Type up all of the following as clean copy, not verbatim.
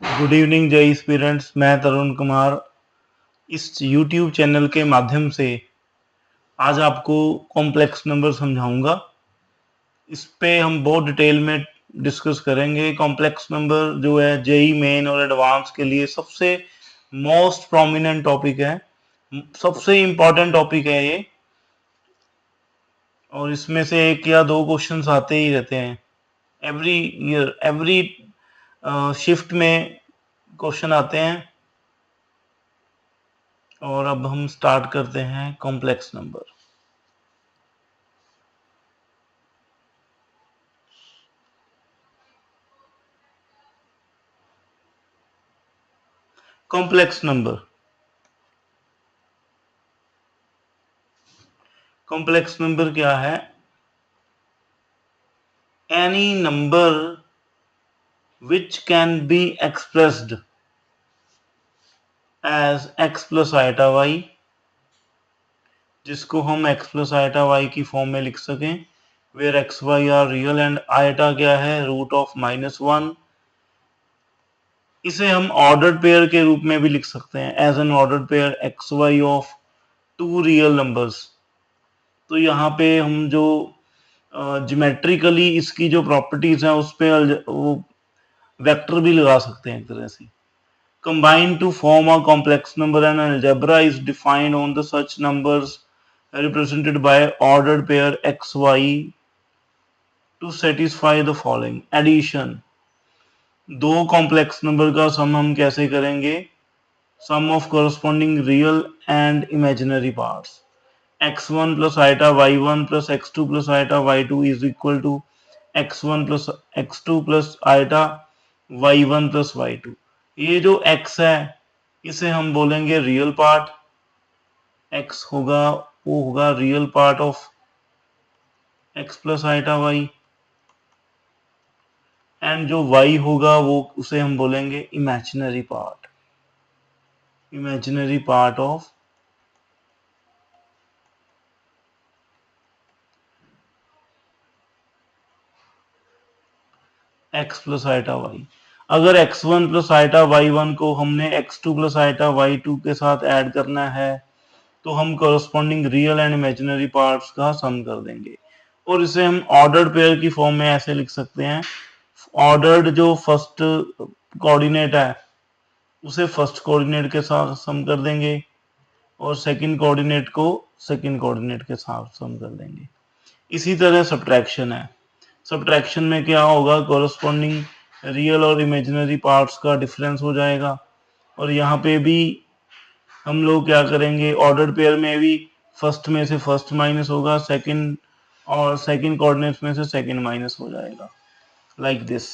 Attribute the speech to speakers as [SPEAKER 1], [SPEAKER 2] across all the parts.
[SPEAKER 1] Good evening जय students. मैं तरुण कुमार इस यूट्यूब चैनल के माध्यम से आज आपको कॉम्प्लेक्स नंबर समझाऊंगा। इस पे हम बहुत डिटेल में डिस्कस करेंगे। कॉम्प्लेक्स नंबर जो है जेई मेन और एडवांस के लिए सबसे मोस्ट प्रोमिनेंट टॉपिक है, सबसे इम्पोर्टेंट टॉपिक है ये, और इसमें से एक या दो क्वेश्चंस आते ही रहते हैं। एवरी ईयर एवरी शिफ्ट में क्वेश्चन आते हैं। और अब हम स्टार्ट करते हैं complex number. Complex number complex number क्या है? Any number which can be expressed as x plus iota y, जिसको हम एक्स प्लस आइटा वाई की फॉर्म में लिख सकें, where x y are real and iota क्या है, रूट ऑफ -1। इसे हम ऑर्डर्ड पेयर के रूप में भी लिख सकते हैं, as an ordered pair x y of two real numbers. तो यहाँ पे हम जो ज्योमेट्रिकली इसकी जो प्रॉपर्टीज हैं उस पे वो वेक्टर भी लगा सकते हैं एक तरह से। Combine to form a complex number, and algebra is defined on the such numbers represented by ordered pair xy to satisfy the following. Addition, दो कॉम्प्लेक्स नंबर का सम हम कैसे करेंगे? सम of corresponding real and imaginary parts. x1 plus iota y1 plus x2 plus iota y2 is equal to x1 plus x2 plus iota y1 plus y2। ये जो x है इसे हम बोलेंगे रियल पार्ट, x होगा वो होगा real part of x plus iota y, and जो y होगा वो उसे हम बोलेंगे imaginary part of x plus iota y। अगर x1 प्लस आइटा y1 को हमने x2 प्लस आइटा y2 के साथ ऐड करना है तो हम corresponding real and imaginary parts का सम कर देंगे, और इसे हम ऑर्डर्ड पेयर की फॉर्म में ऐसे लिख सकते हैं। ऑर्डर्ड जो फर्स्ट कोऑर्डिनेट है उसे फर्स्ट कोऑर्डिनेट के साथ सम कर देंगे, और सेकंड कोऑर्डिनेट को सेकंड कोऑर्डिनेट के साथ सम कर देंगे। इसी तरह सब्ट्रैक्शन है। सब्ट्रैक्शन में क्या होगा, कॉरस्पॉन्डिंग रियल और इमेजिनरी पार्ट्स का डिफरेंस हो जाएगा, और यहाँ पे भी हम लोग क्या करेंगे, ऑर्डर्ड पेयर में भी फर्स्ट में से फर्स्ट माइनस होगा, सेकंड और सेकंड कोऑर्डिनेट्स में से सेकंड माइनस हो जाएगा, लाइक दिस।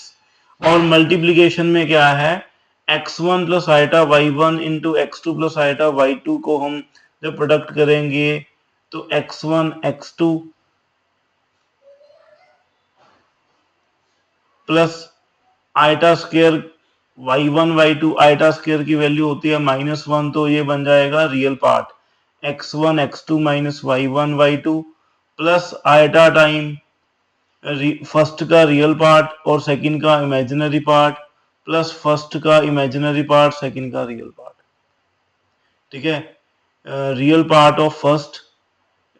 [SPEAKER 1] और मल्टीप्लीकेशन में क्या है, x1 plus iota y1 into x2 plus iota y2 को हम जब प्रोडक्ट करेंगे तो x1 x2 plus iota square y1 y2, iota square की वैल्यू होती है -1, तो ये बन जाएगा real part x1 x2 minus y1 y2 plus iota time first का रियल पार्ट और सेकंड का इमेजिनरी पार्ट प्लस फर्स्ट का इमेजिनरी पार्ट सेकंड का रियल पार्ट। ठीक है, real part of first,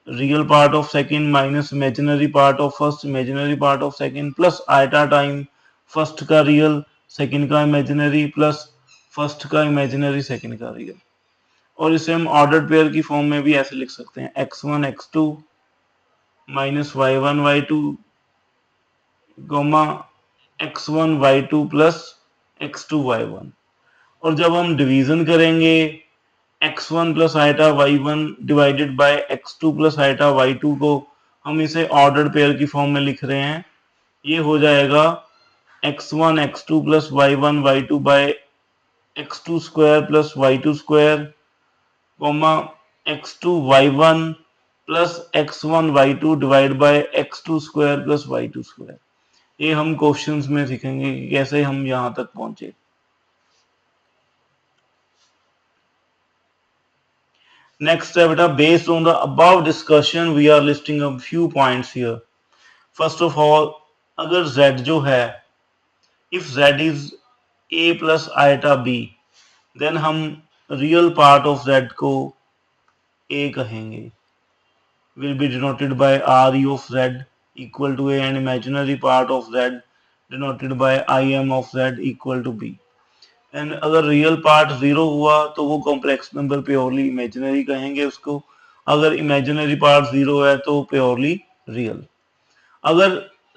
[SPEAKER 1] real part of second minus imaginary part of first, imaginary part of second plus iota time first का real second का imaginary plus first का imaginary second का real. और इसे हम ordered pair की form में भी ऐसे लिख सकते हैं, x1 x2 minus y1 y2 Goma x1 y2 plus x2 y1। और जब हम डिवीजन करेंगे x1 plus iota y1 divided by x2 plus iota y2 को, हम इसे ऑर्डर्ड पेयर की फॉर्म में लिख रहे हैं। ये हो जाएगा x1 x2 plus y1 y2 by x2 square plus y2 square comma x2 y1 plus x1 y2 divide by x2 square plus y2 square. ये हम क्वेश्चंस में सीखेंगे कि कैसे हम यहां तक पहुंचे। नेक्स्ट है बेटा, based on the above discussion we are listing a few points here. First of all, अगर z जो है, if z is a plus iota b, then हम रियल पार्ट ऑफ z को a कहेंगे, will be denoted by re of z equal to a, and imaginary part of z denoted by im of z equal to b. And अगर real part zero हुआ तो वो complex number purely imaginary कहेंगे उसको, अगर imaginary part zero है तो purely real. अगर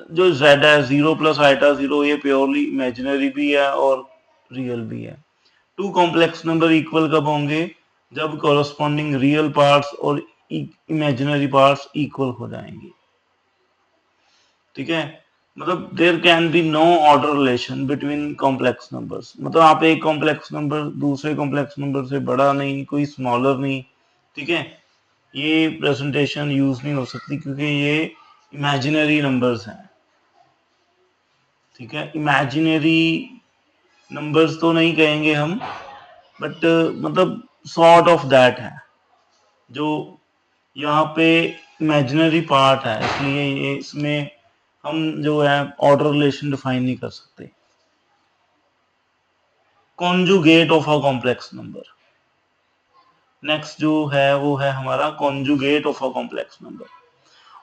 [SPEAKER 1] जो z है जीरो प्लस आइटा जीरो, ये प्योरली इमेजिनरी भी है और रियल भी है। टू कॉम्प्लेक्स नंबर इक्वल कब होंगे? जब कॉरस्पॉन्डिंग रियल पार्ट्स और इमेजिनरी पार्ट्स इक्वल हो जाएंगे। ठीक है, मतलब there can be no order relation between complex numbers, मतलब आप एक कॉम्प्लेक्स नंबर दूसरे कॉम्प्लेक्स नंबर से बड़ा नहीं, कोई स्मॉलर नहीं। ठीक है, ये प्रेजेंटेशन यूज नहीं हो सकती क्योंकि ये इमेजिनरी नंबर्स हैं। ठीक है, इमेजिनरी नंबर्स तो नहीं कहेंगे हम, बट मतलब सॉर्ट ऑफ दैट है। जो यहाँ पे इमेजिनरी पार्ट है, इसलिए ये इसमें हम जो है ऑर्डर रिलेशन डिफाइन नहीं कर सकते। Conjugate of a complex number, next जो है वो है हमारा conjugate of a complex number.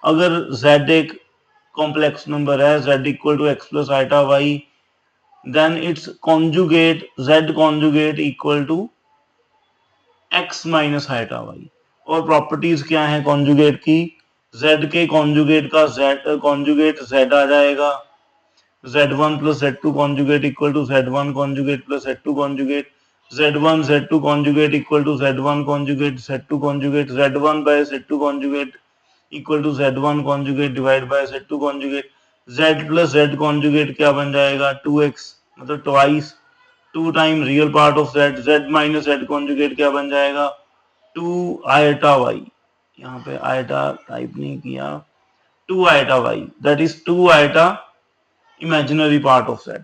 [SPEAKER 1] अगर z एक कॉम्प्लेक्स नंबर है, z equal to x plus iota y, then its conjugate z conjugate equal to x minus iota y. और properties क्या है कॉन्जुगेट की? z के कॉन्जुगेट का z कॉन्जुगेट z आ जाएगा, z1 plus z2 conjugate equal to z1 conjugate plus z2 conjugate, z1 z2 conjugate equal to z1 conjugate z2 conjugate, z1 by z2 conjugate equal to z1 conjugate divided by z2 conjugate, z plus z conjugate क्या बन जाएगा? 2x, मतलब twice 2 time real part of z, z minus z conjugate क्या बन जाएगा? 2 iota y, यहाँ पे iota type नहीं किया, 2 iota y, that is 2 iota imaginary part of z।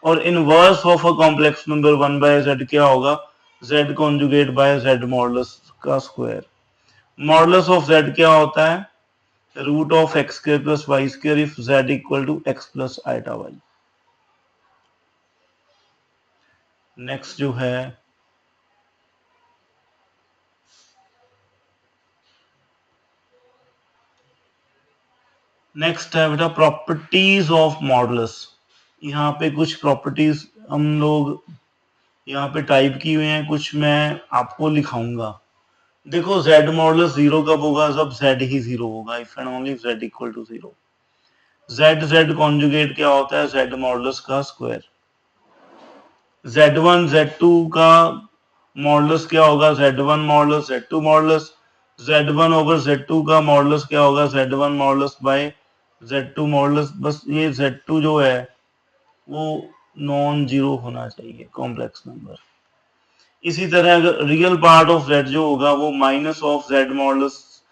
[SPEAKER 1] और inverse of a complex number 1 by z क्या होगा? z conjugate by z modulus का स्क्वायर। मॉडुलस ऑफ z क्या होता है? Root of x square plus y square if z equal to x plus iota y. Next जो है next है बेटा प्रॉपर्टीज ऑफ मॉडुलस। यहाँ पे कुछ प्रॉपर्टीज हम लोग यहाँ पे टाइप की हुई हैं, कुछ मैं आपको लिखाऊंगा। देखो z मॉडुलस जीरो कब होगा? जब z ही जीरो होगा, if and only z equal to zero. z conjugate क्या होता है? z मॉडुलस का स्क्वायर। z1 z2 का मॉडुलस क्या होगा? z1 modulus z2 modulus. z1 over z2 का मॉडुलस क्या होगा? z1 modulus bye z2 modulus. बस ये z2 जो है वो नॉन जीरो होना चाहिए, कॉम्प्लेक्स नंबर। इसी तरह अगर रियल पार्ट ऑफ z जो होगा वो minus of z modulus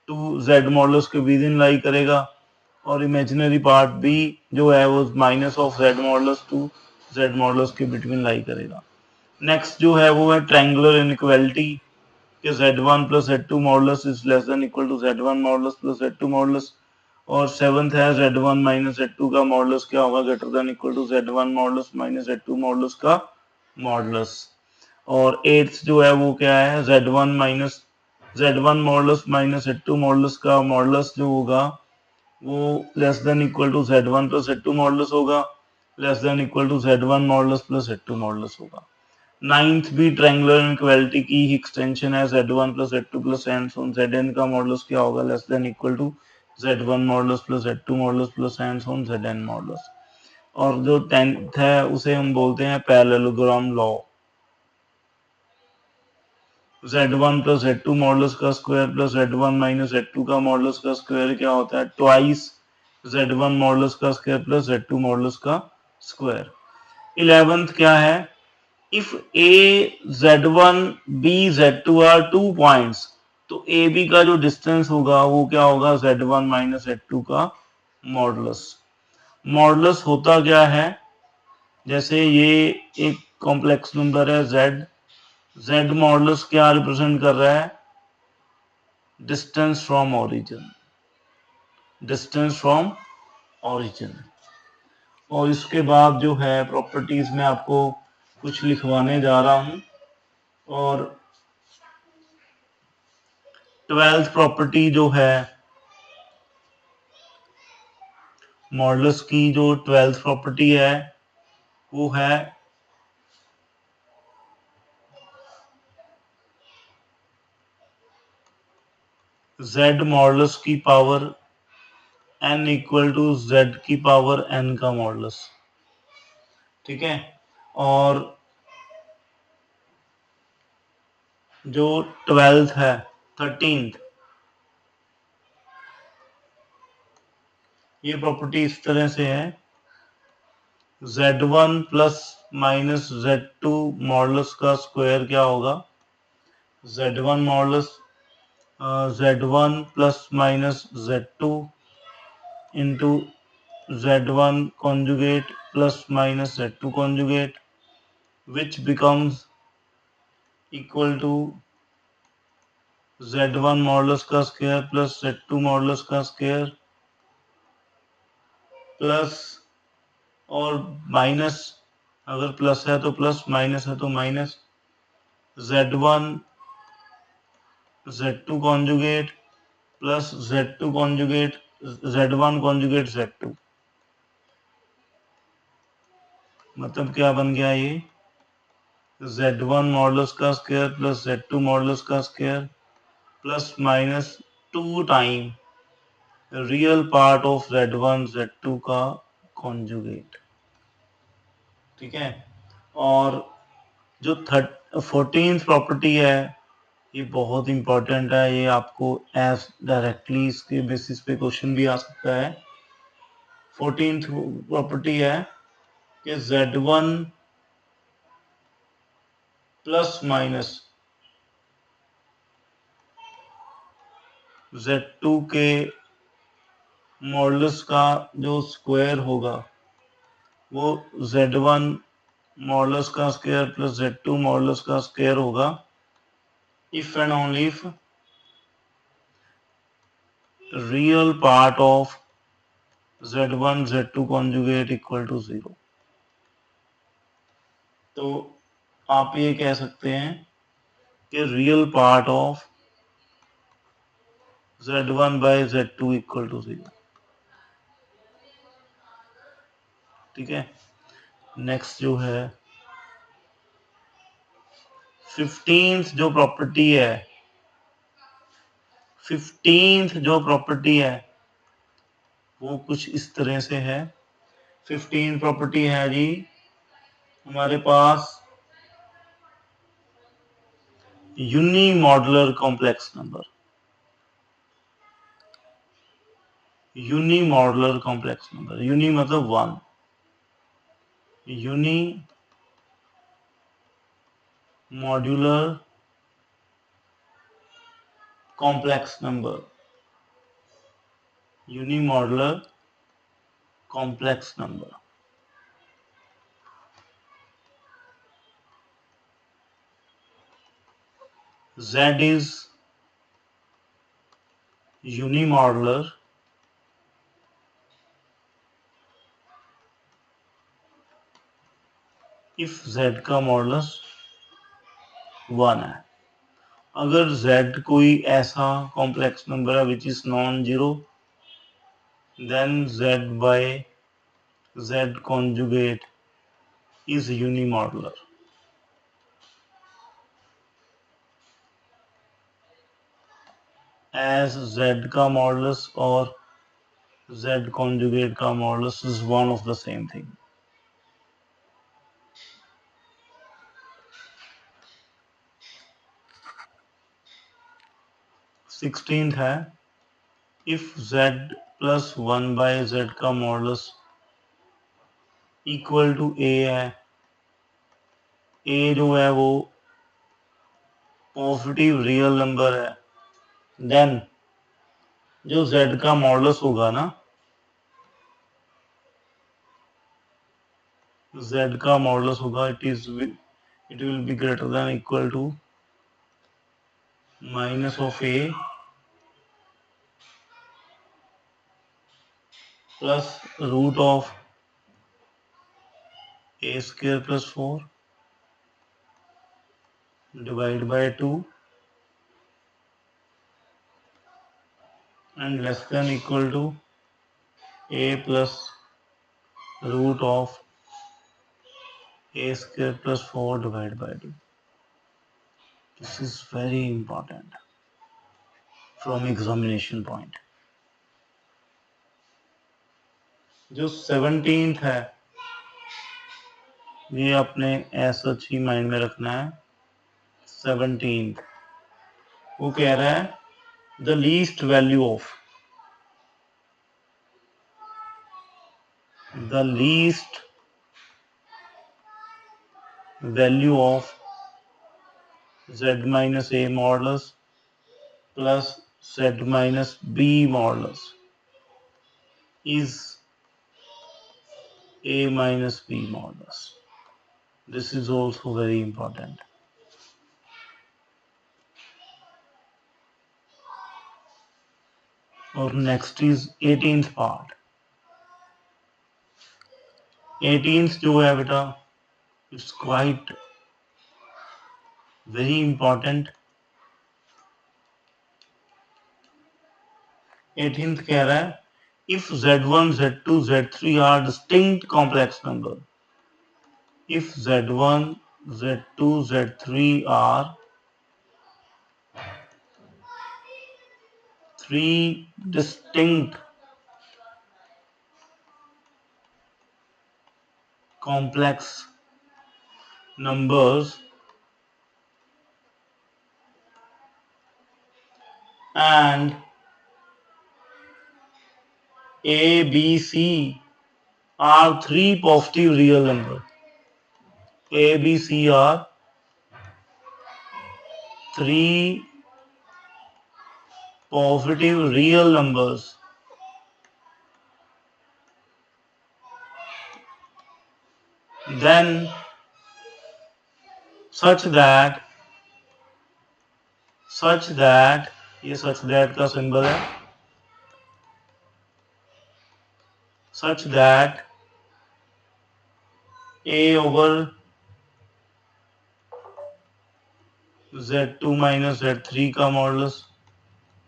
[SPEAKER 1] two z modulus के विद इन लाई करेगा, और इमेजिनरी पार्ट भी जो है वो minus of z modulus two z modulus के बिटवीन लाई करेगा। नेक्स्ट जो है वो है ट्रायंगुलर इनइक्वालिटी कि z1 plus z2 modulus is less than equal to z1 modulus plus z2 modulus. और सेवंथ है z1 माइनस z2 का मॉडुलस क्या होगा? Greater than equal to z1 modulus minus z2 modulus का मॉडुलस। और eighth जो है वो क्या है? z1 modulus minus z2 modulus का मॉडुलस जो होगा वो less than equal to z1 plus z2 modulus होगा, less than equal to z1 modulus plus z2 modulus होगा। नाइन्थ भी ट्रायंगुलर इनइक्वालिटी की ही एक्सटेंशन है, z1 plus z2 plus and so on, zn का मॉडुलस क्या होगा? Less than equal to z1 modulus plus z2 modulus plus and so on zn modulus. और जो 10th है उसे हम बोलते हैं parallelogram law. z1 plus z2 modulus का square plus z1 minus z2 का मॉडुलस का स्क्वायर क्या होता है? ट्वाइस z1 मॉडुलस का स्क्वायर प्लस z2 मॉडुलस का स्क्वायर। 11th क्या है? If a z1 b z2 are 2 points, तो a b का जो डिस्टेंस होगा वो क्या होगा? z1 माइनस z2 का मॉडुलस। मॉडुलस होता क्या है? जैसे ये एक कॉम्प्लेक्स नंबर है z, z मॉडुलस क्या रिप्रेजेंट कर रहा है? Distance from origin, distance from origin. और इसके बाद जो है प्रॉपर्टीज में आपको कुछ लिखवाने जा रहा हूं। और 12th प्रॉपर्टी जो है मॉडुलस की, जो 12th प्रॉपर्टी है वो है z मॉडुलस की power n equal to z की पावर n का मॉडुलस। ठीक है। और जो 12th है 13th, ये प्रॉपर्टी इस तरह से है z1 plus minus z2 modulus का स्क्वायर क्या होगा, z1 modulus z1 plus minus z2 into z1 conjugate plus minus z2 conjugate, which becomes equal to z1 modulus का स्क्वायर प्लस z2 मॉडुलस का स्क्वायर प्लस, और minus, अगर plus है तो plus, minus है तो minus, z1 z2 conjugate plus z2 conjugate z1 conjugate z2। मतलब क्या बन गया ये, z1 मॉडुलस का स्क्वायर प्लस z2 मॉडुलस का square plus minus 2 time real part of z1 z2 का कॉन्जुगेट। ठीक है। और जो 14th प्रॉपर्टी है ये बहुत इंपॉर्टेंट है, ये आपको एज डायरेक्टली इसके बेसिस पे क्वेश्चन भी आ सकता है। 14th प्रॉपर्टी है कि z1 प्लस माइनस z2 के मॉडुलस का जो स्क्वायर होगा वो z1 मॉडुलस का स्क्वायर प्लस z2 मॉडुलस का स्क्वायर होगा if and only if real part of z1 z2 conjugate equal to 0। तो आप ये कह सकते हैं कि real part of z1 by z2 equal to 0। ठीक है। नेक्स्ट जो है 15th जो प्रॉपर्टी है, 15th जो प्रॉपर्टी है वो कुछ इस तरह से है। 15th प्रॉपर्टी है जी हमारे पास unimodular complex number, unimodular complex number, uni मतलब one, uni modular complex number, unimodular complex number. Z is unimodular if Z का मॉडुलस 1 है। अगर Z कोई ऐसा कॉम्प्लेक्स नंबर है which is non zero, then Z by Z conjugate is unimodular। as Z का modulus और Z conjugate का modulus is one of the same thing। 16th है if Z plus 1 by Z का modulus equal to A है, A जो है वो positive real number है, देन जो Z का मॉडुलस होगा ना, Z का मॉडुलस होगा it will be greater than equal to minus of A plus root of a square plus 4 divided by 2 and less than equal to a plus root of a square plus 4 divided by 2. This is very important from examination point. जो 17th है ये अपने ऐसा ही mind में रखना है. 17th वो कह रहा है the least value of z minus a modulus plus z minus b modulus is a minus b modulus. This is also very important. और next is 18th part. 18th जो है बेटा it's quite very important. 18th कह रहा है if z1, z2, z3 are distinct complex number, if z1, z2, z3 are three distinct complex numbers and A, B, C are three positive real numbers. A, B, C are three positive real numbers. Then such that ये such that का symbol है, such that A over z2 minus z3 का modulus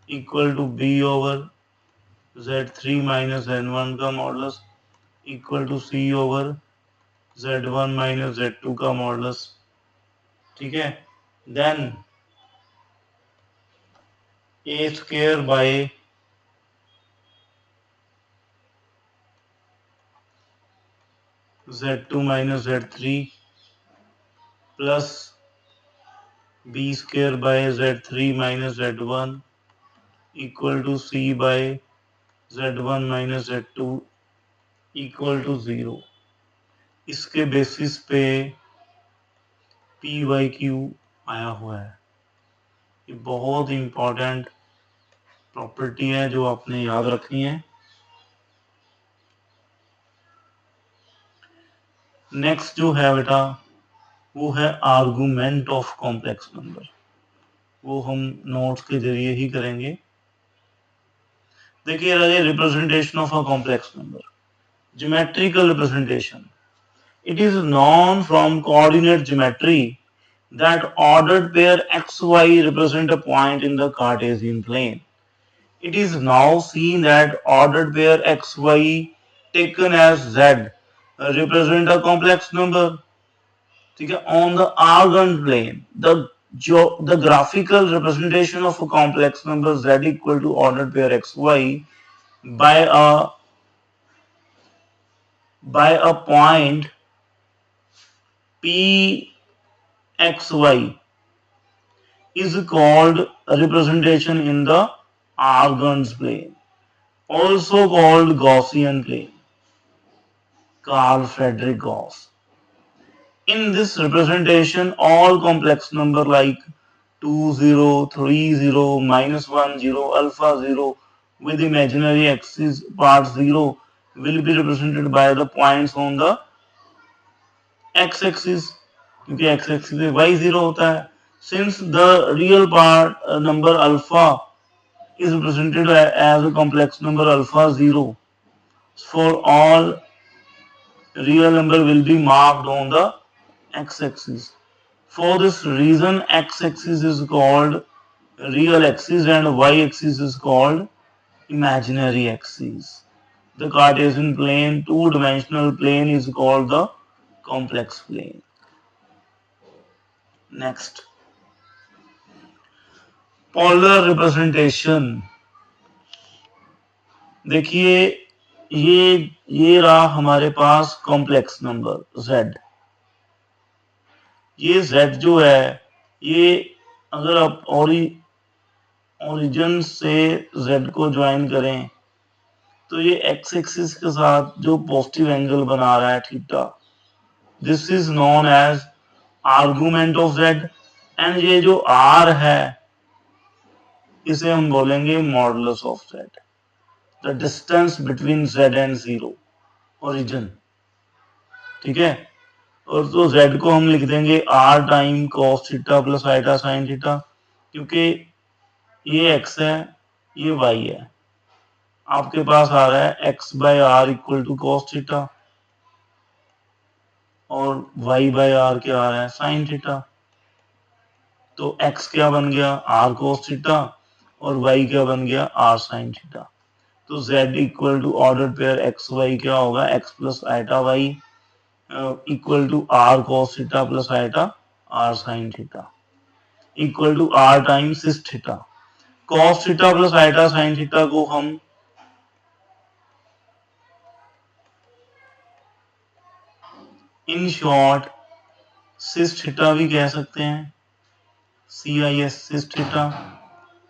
[SPEAKER 1] equal to B over z3 minus n1 का modulus equal to C over z1 minus z2 का modulus. ठीक है. Then a square by z2 minus z3 plus b square by z3 minus z1 equal to c by z1 minus z2 equal to 0. इसके basis पे P Y Q आया हुआ है. ये बहुत इंपॉर्टेंट प्रॉपर्टी है जो आपने याद रखनी है. नेक्स्ट जो है बेटा वो है आर्गुमेंट ऑफ कॉम्प्लेक्स नंबर. वो हम नोट्स के जरिए ही करेंगे. देखिए representation of a complex number, geometrical representation. It is known from coordinate geometry that ordered pair xy represent a point in the Cartesian plane. It is now seen that ordered pair xy taken as z represent a complex number. On the Argand plane, the graphical representation of a complex number z equal to ordered pair xy by a point P xy is called a representation in the Argand's plane, also called Gaussian plane. Carl Friedrich Gauss. In this representation, all complex number like 2, 0, 3, 0, minus 1, 0, alpha 0 with imaginary axis part 0 will be represented by the points on the x-axis, क्योंकि x-axis पे y0 होता है. Since the real part number alpha is represented as a complex number alpha 0 for all real number will be marked on the x-axis. For this reason, x-axis is called real axis and y-axis is called imaginary axis. The Cartesian plane, two-dimensional plane, is called the complex plane. Next, polar representation. देखिए ये रहा हमारे पास complex number z। ये z जो है, ये अगर आप ओरिजिन से z को ज्वाइन करें तो ये x एक्सिस के साथ जो पॉजिटिव एंगल बना रहा है theta, this is known as argument of z। And ये जो r है इसे हम बोलेंगे modulus of z, the distance between z and zero, origin. ठीक है, और तो z को हम लिख देंगे r time cos theta plus iota sine theta, क्योंकि ये x है ये y है। आपके पास आ रहा है x by r equal to cos theta और y बाय आर क्या आ रहा है साइन थीटा। तो x क्या बन गया r cos थीटा और y क्या बन गया r साइन थीटा। तो z equal to order pair x y क्या होगा x plus iota y equal to r cos theta plus iota r sine theta equal to r time cis theta. cos theta plus iota sine theta को हम in short sis theta भी कह सकते हैं, CIS cis theta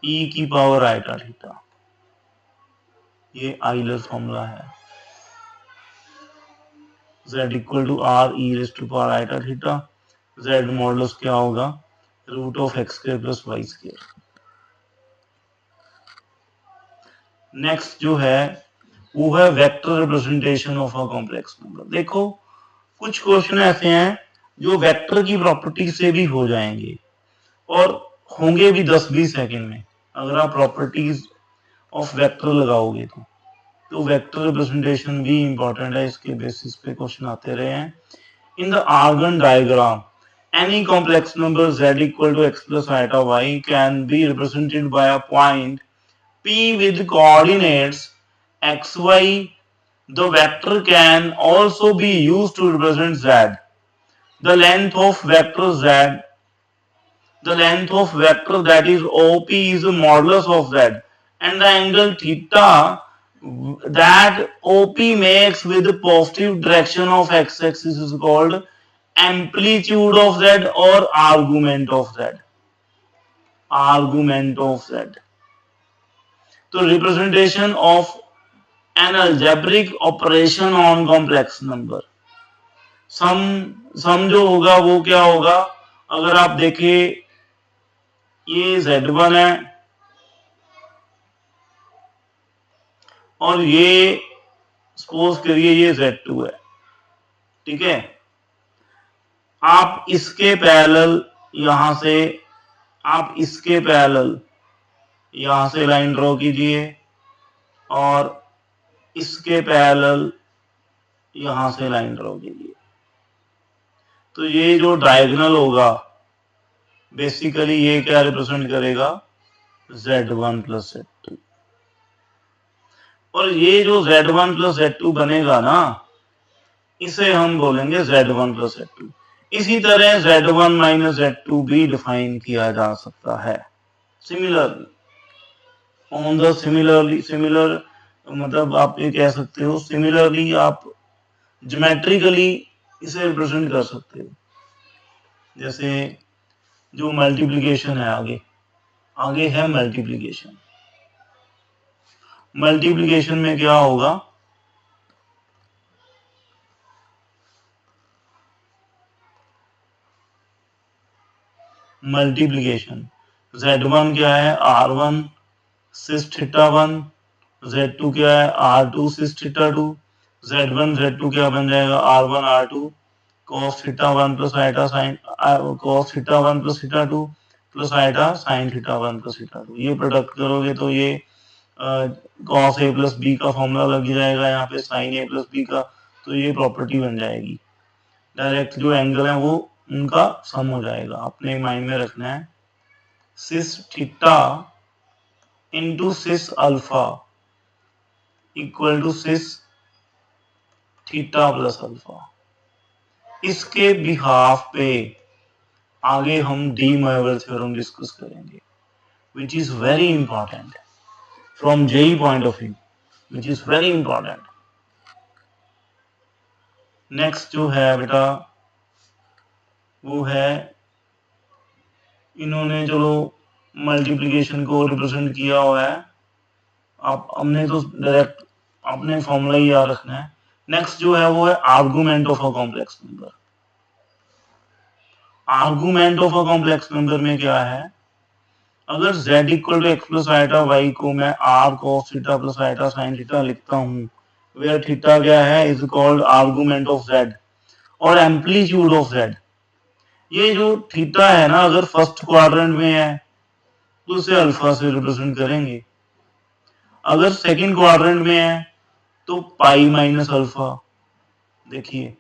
[SPEAKER 1] e की power iota theta. ये Euler formula है। z equal to r e raise to power iota theta, z modulus क्या होगा root of x square plus y square. Next जो है वो है vector representation of a complex number. देखो कुछ क्वेश्चन ऐसे हैं जो वेक्टर की प्रॉपर्टी से भी हो जाएंगे और होंगे भी 10-20 सेकंड में, अगर आप प्रॉपर्टीज ऑफ वेक्टर लगाओगे तो वेक्टर रिप्रेजेंटेशन भी इंपॉर्टेंट है, इसके बेसिस पे क्वेश्चन आते रहे हैं। In the Argand diagram any complex number z equal to x plus iota y can be represented by a point p with coordinates xy. The vector can also be used to represent z. The length of vector that is OP is the modulus of z, and the angle theta that OP makes with the positive direction of x-axis is called amplitude of z or argument of z. तो representation of an algebraic operation on complex number, sum जो होगा वो क्या होगा, अगर आप देखें ये z1 है और ये सपोज करिए ये z2 है। ठीक है, आप इसके पैरेलल यहां से लाइन ड्रॉ कीजिए और इसके पैरेलल यहां से लाइन ड्रॉ कीजिए। तो ये जो डायगोनल होगा बेसिकली ये क्या रिप्रेजेंट करेगा z1 प्लस z2, और ये जो z1 प्लस z2 बनेगा ना इसे हम बोलेंगे z1 प्लस z2। इसी तरह z1 माइनस z2 भी डिफाइन किया जा सकता है। सिमिलरली ऑन द सिमिलर मतलब आप ये कह सकते हो सिमिलरली आप ज्योमेट्रिकली इसे रिप्रेजेंट कर सकते हो। जैसे जो मल्टीप्लिकेशन है आगे है मल्टीप्लिकेशन में क्या होगा, मल्टीप्लिकेशन z1 क्या है r1 सिस थीटा 1, z2 क्या है r2 सिस थीटा 2, z1 z2 क्या बन जाएगा r1 r2 cos theta 1 plus iota sine cos theta 1 plus theta 2 plus iota sine theta 1 plus theta 2। ये प्रोडक्ट करोगे तो ये cos a प्लस बी का फॉर्मूला लग जाएगा, यहाँ पे sin a प्लस बी का तो ये प्रॉपर्टी बन जाएगी, डायरेक्ट जो एंगल है वो उनका सम हो जाएगा। अपने माइंड में रखना है cis theta into cis alpha equal to cis theta plus alpha. इसके बिहाफ पे आगे हम डी मोइवल थ्योरम डिस्कस करेंगे, which is very important from JEE point of view, which is very important. Next जो है बेटा वो है, इन्होंने चलो मल्टीप्लिकेशन को रिप्रेजेंट किया हुआ है, आप हमने तो डायरेक्ट अपने फॉर्मूला ही याद रखना है। नेक्स्ट जो है वो है argument of a complex number. Argument of a complex number में क्या है, अगर z equal to x plus iota y को मैं r cos theta plus iota sine theta लिखता हूँ, वेयर थीटा क्या है, is called argument of z और एम्पलीट्यूड ऑफ z। ये जो थीटा है ना, अगर फर्स्ट क्वाड्रेंट में है तो उसे अल्फा से रिप्रेजेंट करेंगे, अगर सेकंड क्वाड्रेंट में है तो पाई माइनस अल्फा। देखिए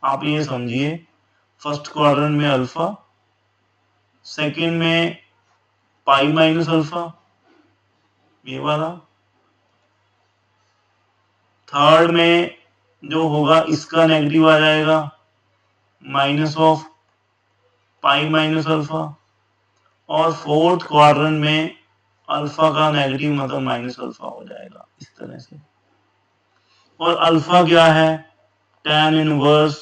[SPEAKER 1] आप ये समझिए, फर्स्ट क्वाड्रेंट में अल्फा, सेकंड में पाई माइनस अल्फा, ये वाला, थर्ड में जो होगा इसका नेगेटिव आ जाएगा minus of pi minus alpha, और फोर्थ क्वाड्रेंट में अल्फा का नेगेटिव मतलब माइनस अल्फा हो जाएगा इस तरह से। और अल्फा क्या है, tan inverse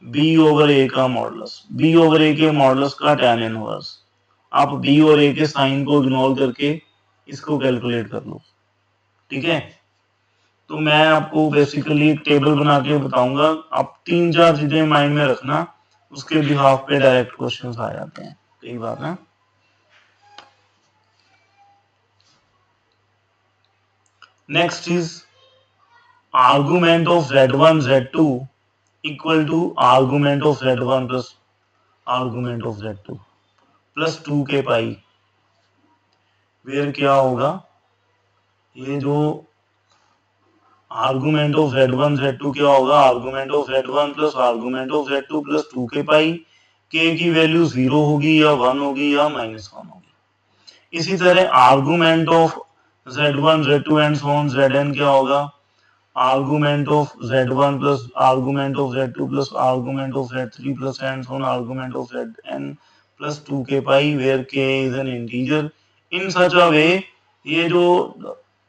[SPEAKER 1] b over a का मॉडुलस, b ओवर a के मॉडुलस का tan इनवर्स। आप b और a के साइन को इग्नोर करके इसको कैलकुलेट कर लो, ठीक है। तो मैं आपको बेसिकली एक टेबल बना के बताऊंगा, आप 3-4 चीजें माइंड में रखना, उसके बिहाफ पे डायरेक्ट क्वेश्चंस आ जाते हैं, यही बात है। Next is argument of z1 z2 equal to argument of z1 plus argument of z2 plus 2 के पाई। वेयर क्या होगा, ये जो आर्गुमेंट ऑफ z1 z2 क्या होगा, argument of z1 plus argument of z2 plus 2 के पाई। के की वैल्यू 0 होगी या 1 होगी या -1 होगी। इसी तरह argument of z1 z2 and so on zn क्या होगा, argument of z1 plus argument of z2 plus argument of z3 plus and so on argument of zn plus 2 के pi, where k is an integer in such a way, ये जो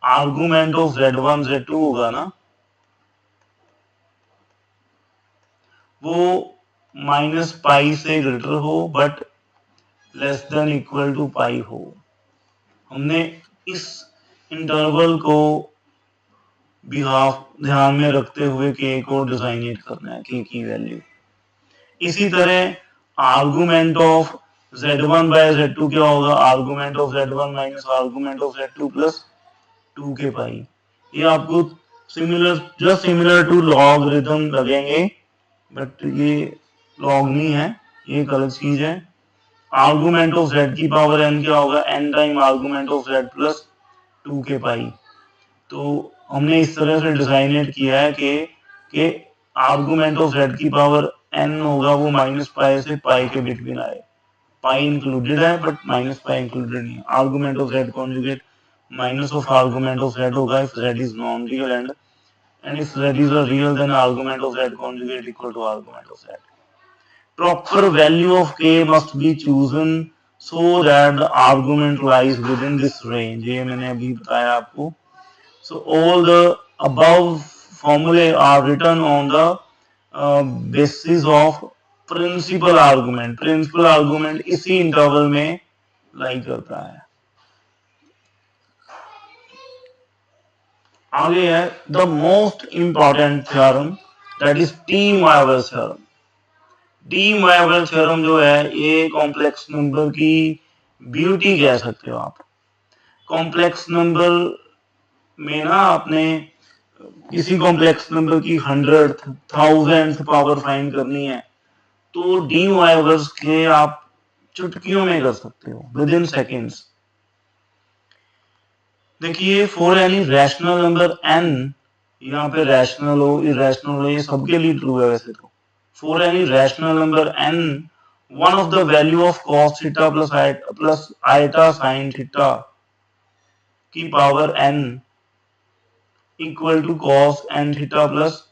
[SPEAKER 1] argument of z1 z2 होगा ना, वो minus pi से greater हो but less than equal to pi हो। हमने इस इंटरवल को बिहाफ ध्यान में रखते हुए के को डिजाइनेट करना है, के की वैल्यू। इसी तरह argument of z1 by z2 क्या होगा, argument of z1 minus argument of z2 plus 2 के पाई। ये आपको सिमिलर टू लॉगरिथम लगेंगे, बट ये लॉग नहीं है, ये एक अलग चीज है। आर्गुमेंट ऑफ z की पावर n क्या होगा, n time argument of z plus 2 के पाई। तो हमने इस तरह से डिजाइनेट किया है कि आर्गुमेंट ऑफ z की पावर n होगा वो माइनस पाई से पाई के बिटवीन आए, पाई इंक्लूडेड है बट माइनस पाई इंक्लूडेड नहीं है। Argument of z conjugate minus of argument of z होगा if z is non real and if z is a real then argument of z conjugate equal to argument of z. Proper value of k must be chosen so that the argument lies within this range, ये मैंने अभी बताया आपको। So all the above formulae are written on the basis of principal argument। principal argument इसी interval में lie करता है। आगे है the most important theorem, that is de Moivre theorem. De Moivre theorem जो है ये कॉम्प्लेक्स नंबर की ब्यूटी कह सकते हो आप। कॉम्प्लेक्स नंबर में ना आपने किसी कॉम्प्लेक्स नंबर की 100th 1000th पावर फाइंड करनी है तो डी मोइवल्स के आप चुटकियों में कर सकते हो, विद इन सेकेंड्स। देखिए for any rational number n यहाँ पे रैशनल हो इरेशनल हो, ये सबके लिए ट्रू है वैसे तो। For any rational number n, one of the value of cos theta plus iota sine theta की power n equal to cos n theta plus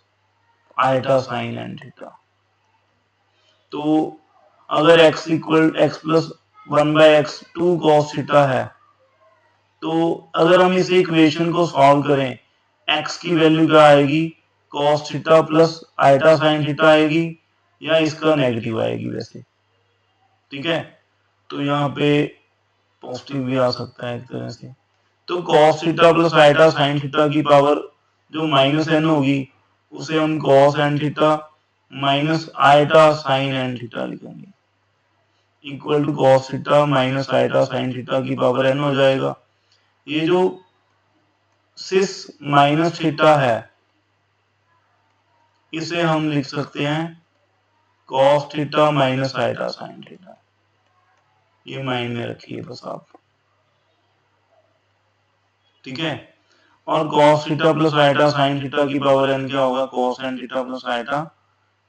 [SPEAKER 1] iota sine n theta. तो अगर x plus 1/x 2 cos theta है, तो अगर हम इस equation को solve करें, x की वैल्यू क्या आएगी, cos theta plus iota sine theta आएगी, या इसका नेगेटिव आएगी वैसे, ठीक है। तो यहाँ पे पॉजिटिव भी आ सकता है एक तरह से। तो cos theta plus iota sine theta की पावर जो -n होगी, उसे हम cos n theta minus iota sine n theta लिखेंगे, equal to cos theta minus iota sine theta की पावर n हो जाएगा। ये जो सिस माइनस थीटा है, इसे हम लिख सकते हैं cos theta minus iota sine theta. ये माइंड में रखिए बस आप, ठीक है। और cos theta plus iota sine theta की पावर n क्या होगा, cos n theta plus iota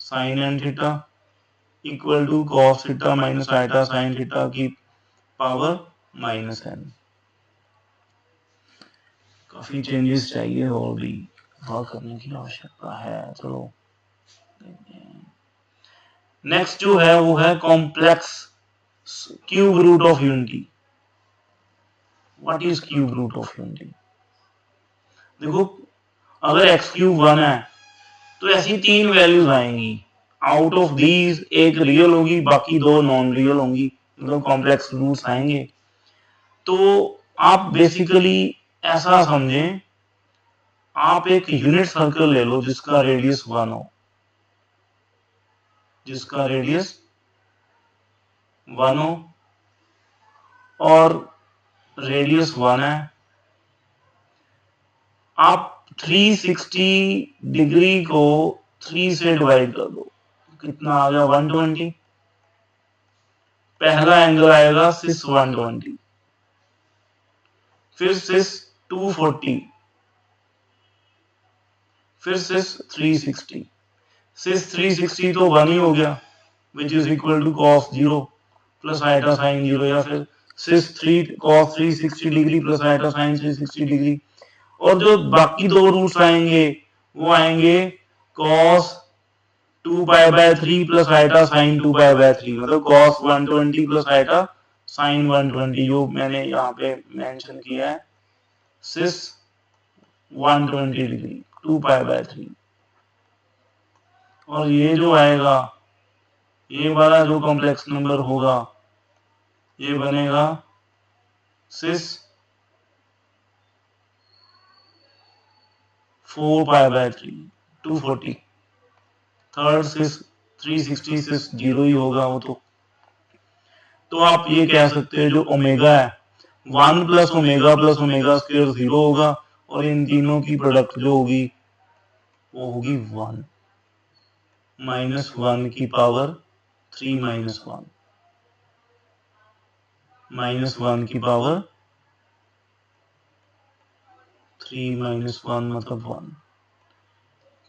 [SPEAKER 1] sine n theta equal to cos theta minus iota sine theta की पावर -n। काफी चेंजेस चाहिए और भी करने की आवश्यकता है। चलो नेक्स्ट जो है वो है complex cube root of unity. What is cube root of unity? देखो, अगर एक्स क्यूब 1 है तो ऐसी 3 वैल्यूज आएंगी, आउट ऑफ दीज एक रियल होगी, बाकी 2 नॉन रियल होंगी, मतलब कॉम्प्लेक्स रूट्स आएंगे। तो आप बेसिकली ऐसा समझें, आप एक यूनिट सर्कल ले लो जिसका रेडियस 1 हो, जिसका रेडियस 1 हो और रेडियस 1 है। आप 360 डिग्री को 3 से डिवाइड कर दो, कितना आ गया, 120। पहला एंगल आएगा सिस 120, फिर सिस 240, फिर सिस 360। सिस 360 तो 1 ही हो गया, which is equal to cos 0 plus iota sine 0, या फिर cis 3 cos 360 degree plus iota sine 360 degree. और जो बाकी 2 रूट्स आएंगे वो आएंगे cos 2π/3 प्लस आइटा साइन 2π/3, मतलब cos 120 प्लस आइटा साइन 120, जो मैंने यहाँ पे मेंशन किया है, सिस 120 डिग्री 2π/3। और ये जो आएगा, ये वाला जो कॉम्प्लेक्स नंबर होगा, ये बनेगा सिस 4π/3 240। थर्ड सिस 360 सिस 0 ही होगा वो तो आप ये कह सकते हैं जो ओमेगा है 1 प्लस ओमेगा स्क्वायर 0 होगा, और इन तीनों की प्रोडक्ट जो होगी वो होगी 1 -1 की पावर 3 -1 -1 की पावर 3 -1 मतलब 1,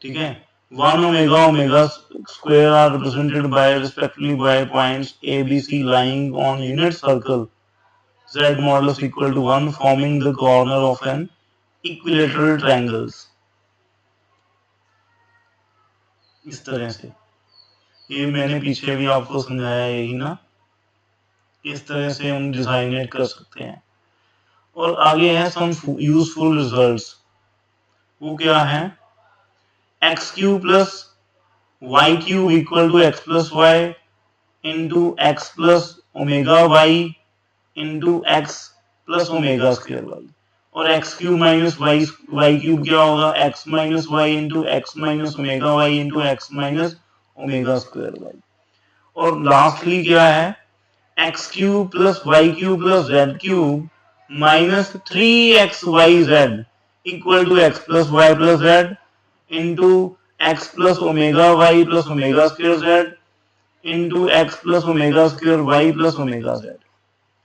[SPEAKER 1] ठीक है। 1 omega square are represented by respectively by points A, B, C lying on unit circle Z modulus equal to 1, forming the corner of an equilateral triangles। इस तरह से, ये मैंने पीछे भी आपको समझाया यही ना, इस तरह से हम डिजाइनेट कर सकते हैं। और आगे है सम यूजफुल रिजल्ट्स, वो क्या है, x cube plus y cube equal to x plus y into x plus omega y into x plus omega square y. और x cube minus y cube क्या होगा, x minus y into x minus omega y into x minus omega square y. और lastly क्या है, x cube plus y cube plus z cube minus 3xyz equal to x plus y plus z into x plus omega y plus omega square z into x plus omega square y plus omega z.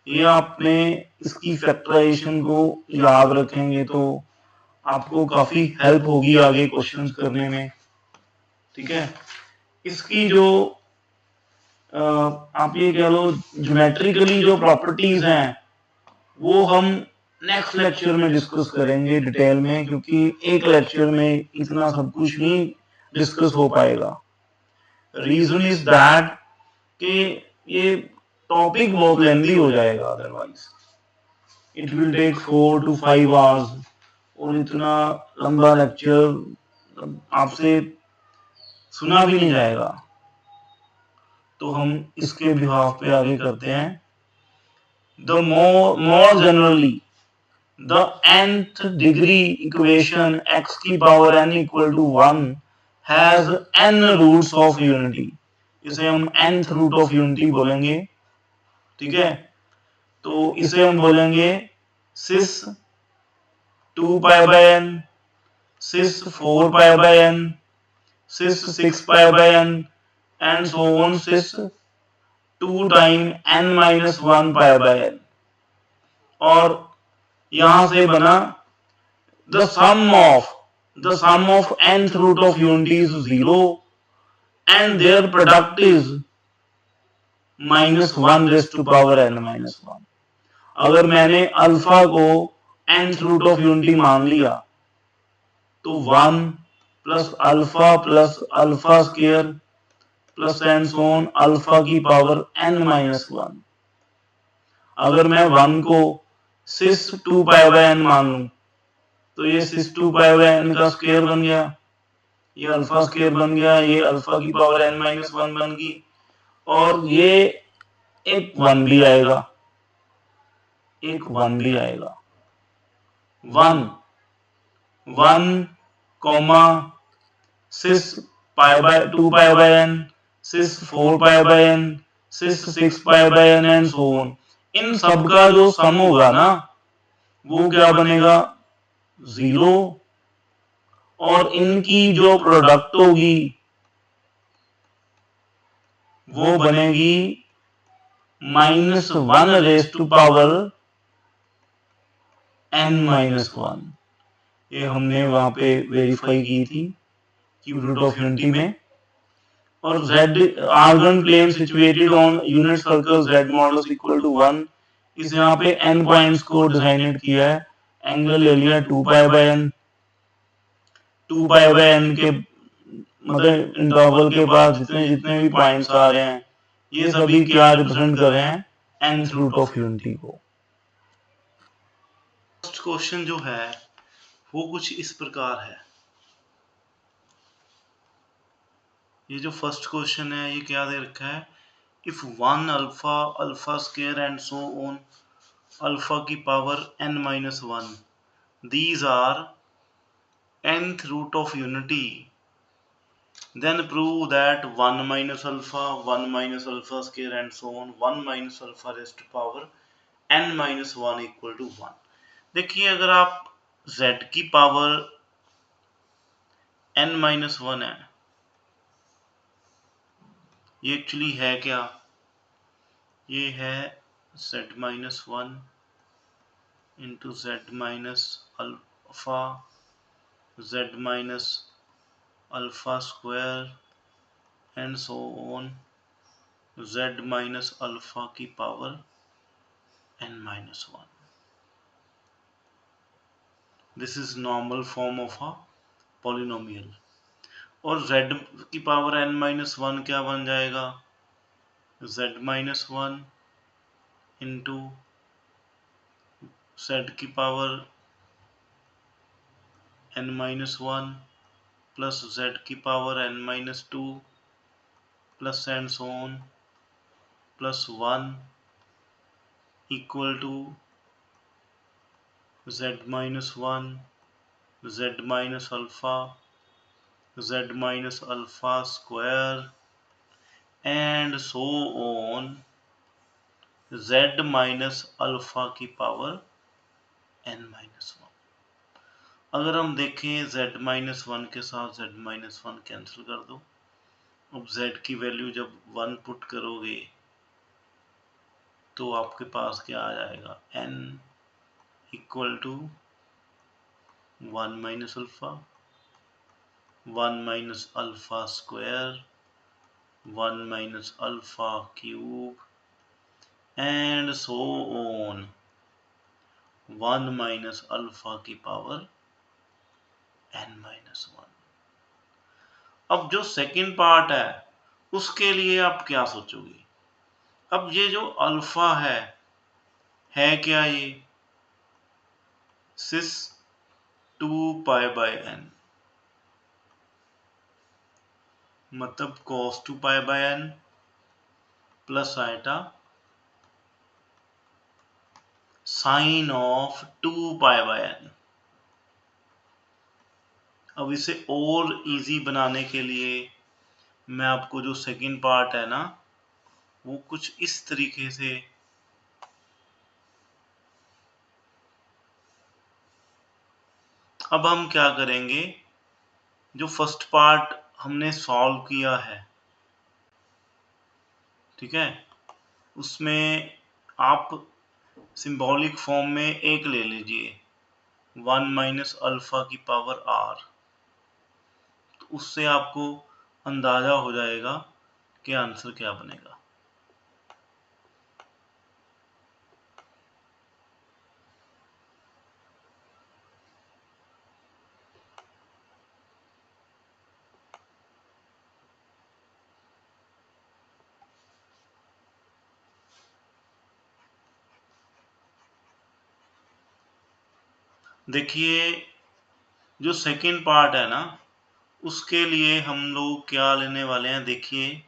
[SPEAKER 1] ये आपने इसकी factorisation को याद रखेंगे तो आपको काफी help होगी आगे क्वेश्चंस करने में, ठीक है। इसकी जो आप ये कह लो ज्योमेट्रिकली जो प्रॉपर्टीज हैं वो हम नेक्स्ट लेक्चर में डिस्कस करेंगे डिटेल में, क्योंकि एक लेक्चर में इतना सब कुछ नहीं डिस्कस हो पाएगा। रीजन इज दैट कि ये टॉपिक बहुत लेंदी हो जाएगा, otherwise it will take 4 to 5 hours, और इतना लंबा लेक्चर आपसे सुना भी नहीं जाएगा। तो हम इसके बिहाफ पे आगे करते हैं। The more generally the nth degree equation x की power n equal to 1 has n roots of unity। इसे हम nth root of unity बोलेंगे, ठीक है। तो इसे हम बोलेंगे sis 2 pi by n, sis 4 pi by n, sis 6 pi by n, and so on sis 2 time n minus 1 pi by n। और यहां से बना the sum of nth root of unity is 0 and their product is minus 1 raised to power n minus 1। अगर मैंने alpha को nth root of unity मान लिया तो 1 plus alpha square plus and so on alpha की power n minus 1। अगर मैं 1 को सिस 2 पाई बाय n मान लूं तो ये सिस 2 पाई बाय n का स्क्वायर बन गया, ये अल्फा स्क्वायर बन गया, ये अल्फा की पावर n माइनस 1 बन गई, और ये एक 1 भी आएगा, एक 1 भी आएगा। 1 comma cis pi by 2 pi by n, cis 4 pi by n, cis 6 pi by n and so on. इन सब का जो सम होगा ना वो क्या बनेगा 0, और इनकी जो प्रोडक्ट होगी वो बनेगी -1 raise to power n minus 1। ये हमने वहां पे वेरीफाई की थी क्यूब रूट ऑफ यूनिटी में। और z Argand plane situated on unit circle z modulus equal to 1। इस यहाँ पे n पॉइंट्स को डिसाइनेट किया है, एंगल ले लिया 2 pi by n, 2 pi by n के मतलब इंटरवल के बाद जितने जितने भी पॉइंट्स आ रहे हैं ये सभी क्या रिप्रेजेंट कर रहे हैं nth रूट ऑफ यूनिटी को। फर्स्ट क्वेश्चन जो है वो कुछ इस प्रकार है। ये जो फर्स्ट क्वेश्चन है ये क्या दे रखा है, if 1 alpha square and so on alpha की power n minus 1 these are nth root of unity, then prove that 1 minus alpha square and so on 1 minus alpha raised to power n minus 1 equal to 1। देखिए अगर आप z की power n minus 1 है, ये actually है क्या, ये है z minus 1 into z minus alpha z minus alpha square and so on z minus alpha की power n minus 1। This is normal form of a polynomial. और z की power n minus 1 क्या बन जाएगा, z minus 1 इंटू z की power n minus 1 plus z की power n minus 2 plus and so on plus 1 equal to z minus 1 z minus alpha square and so on z minus alpha की power n minus 1। अगर हम देखें z minus 1 के साथ z minus 1 cancel कर दो, अब z की वैल्यू जब 1 पुट करोगे तो आपके पास क्या आ जाएगा n equal to 1 minus alpha, 1 minus alpha square, 1 minus alpha cube, and so on, 1 minus alpha की पावर n minus 1। अब जो सेकंड पार्ट है उसके लिए आप क्या सोचोगे? अब ये जो अल्फा है क्या? ये सिस 2 पाई बाय n, मतलब cos 2 pi by n plus iota sine of 2 pi by n। अब इसे और इजी बनाने के लिए मैं आपको जो सेकंड पार्ट है ना वो कुछ इस तरीके से अब हम क्या करेंगे, जो फर्स्ट पार्ट हमने सॉल्व किया है, ठीक है, उसमें आप सिंबॉलिक फॉर्म में एक ले लीजिए 1 माइनस अल्फा की पावर r, तो उससे आपको अंदाजा हो जाएगा कि आंसर क्या बनेगा। देखिए जो सेकंड पार्ट है ना उसके लिए हम लोग क्या लेने वाले हैं, देखिए,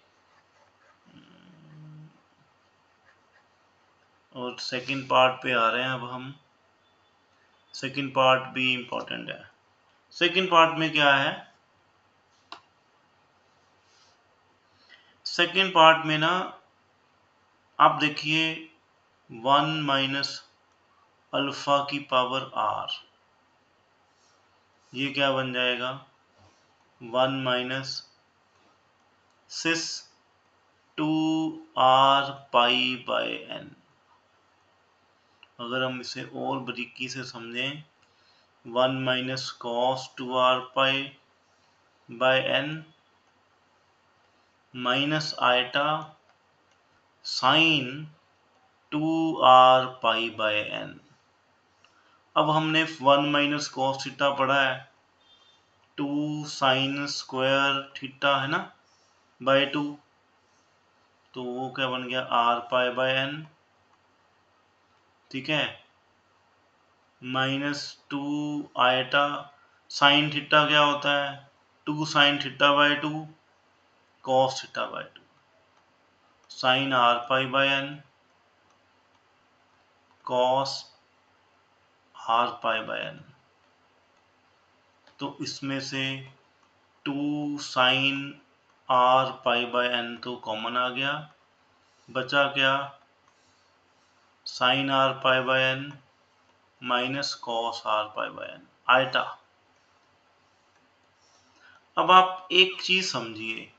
[SPEAKER 1] और सेकंड पार्ट पे आ रहे हैं। अब हम सेकंड पार्ट भी इंपॉर्टेंट है। सेकंड पार्ट में क्या है, सेकंड पार्ट में ना आप देखिए 1 माइनस अल्फा की पावर r, ये क्या बन जाएगा 1 minus cis 2 r pi by n। अगर हम इसे और बारीकी से समझें, 1 minus cos 2 r pi by n minus iota sine 2 r pi by n। अब हमने 1 माइनस कॉस थीटा पढ़ा है, 2 साइन स्क्वायर थीटा है ना बाय 2, तो वो क्या बन गया r पाई बाय n, ठीक है, माइनस 2 आइटा साइन थीटा क्या होता है 2 sine theta by 2 cos theta by 2, sine r pi by n cos r pi by n। तो इसमें से 2 sine r pi by n तो कॉमन आ गया, बचा क्या sine r pi by n minus cos r pi by n iota. अब आप एक चीज समझिए,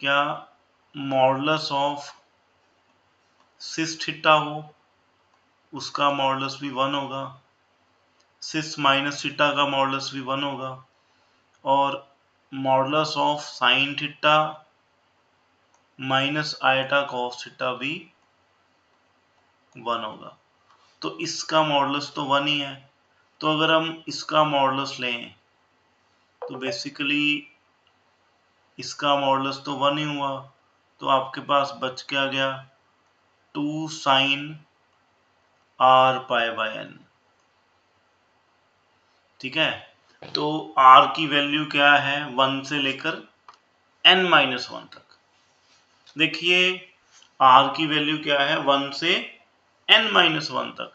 [SPEAKER 1] क्या मॉडुलस ऑफ सिस थीटा हो उसका मॉडुलस भी 1 होगा, सिस माइनस थीटा का मॉडुलस भी 1 होगा, और modulus of sine theta minus iota cos theta भी 1 होगा। तो इसका मॉडुलस तो 1 ही है। तो अगर हम इसका मॉडुलस लें तो बेसिकली इसका मॉडुलस तो 1 ही हुआ, तो आपके पास बच क्या गया 2 sine r pi by n, ठीक है। तो r की वैल्यू क्या है 1 से लेकर n माइनस 1 तक। देखिए r की वैल्यू क्या है 1 से n माइनस 1 तक।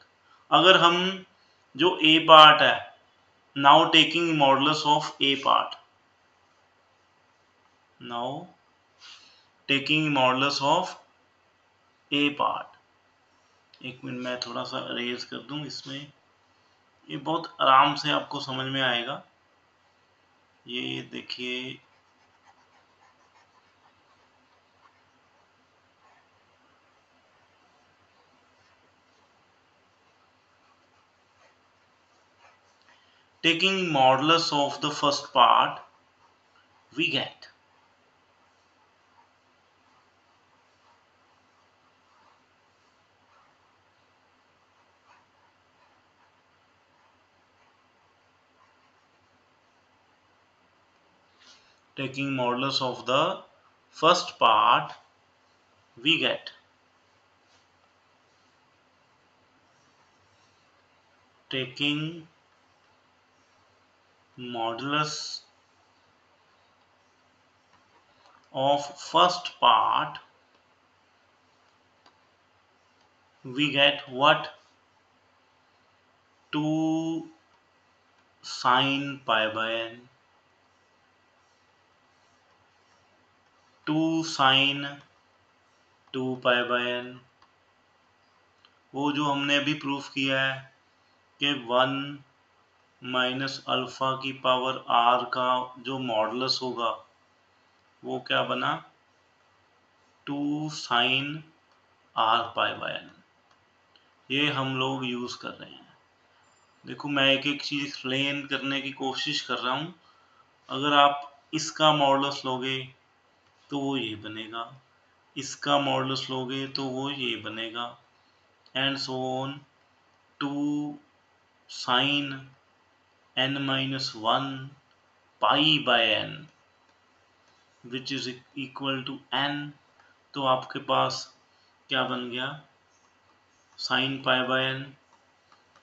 [SPEAKER 1] अगर हम जो a पार्ट है, now taking modulus of a part, now taking modulus of a part, एक मिनट मैं थोड़ा सा अरेज कर दूं, इसमें ये बहुत आराम से आपको समझ में आएगा। ये देखिए taking modulus of the first part, we get taking modulus of the first part, we get taking modulus of first part, we get what? 2 sin pi by n, 2 sin 2 pi by n, वो जो हमने अभी proof किया है कि 1 minus alpha की power r का जो मॉडुलस होगा वो क्या बना? 2 sin r pi by n। ये हम लोग यूज कर रहे हैं। देखो मैं एक एक चीज एक्सप्लेन करने की कोशिश कर रहा हूं। अगर आप इसका मॉडुलस लोगे तो वो ये बनेगा, इसका मॉडुलस लोगे तो वो ये बनेगा, and so on 2 sin n minus 1 pi by n which is equal to n। तो आपके पास क्या बन गया? sin pi by n,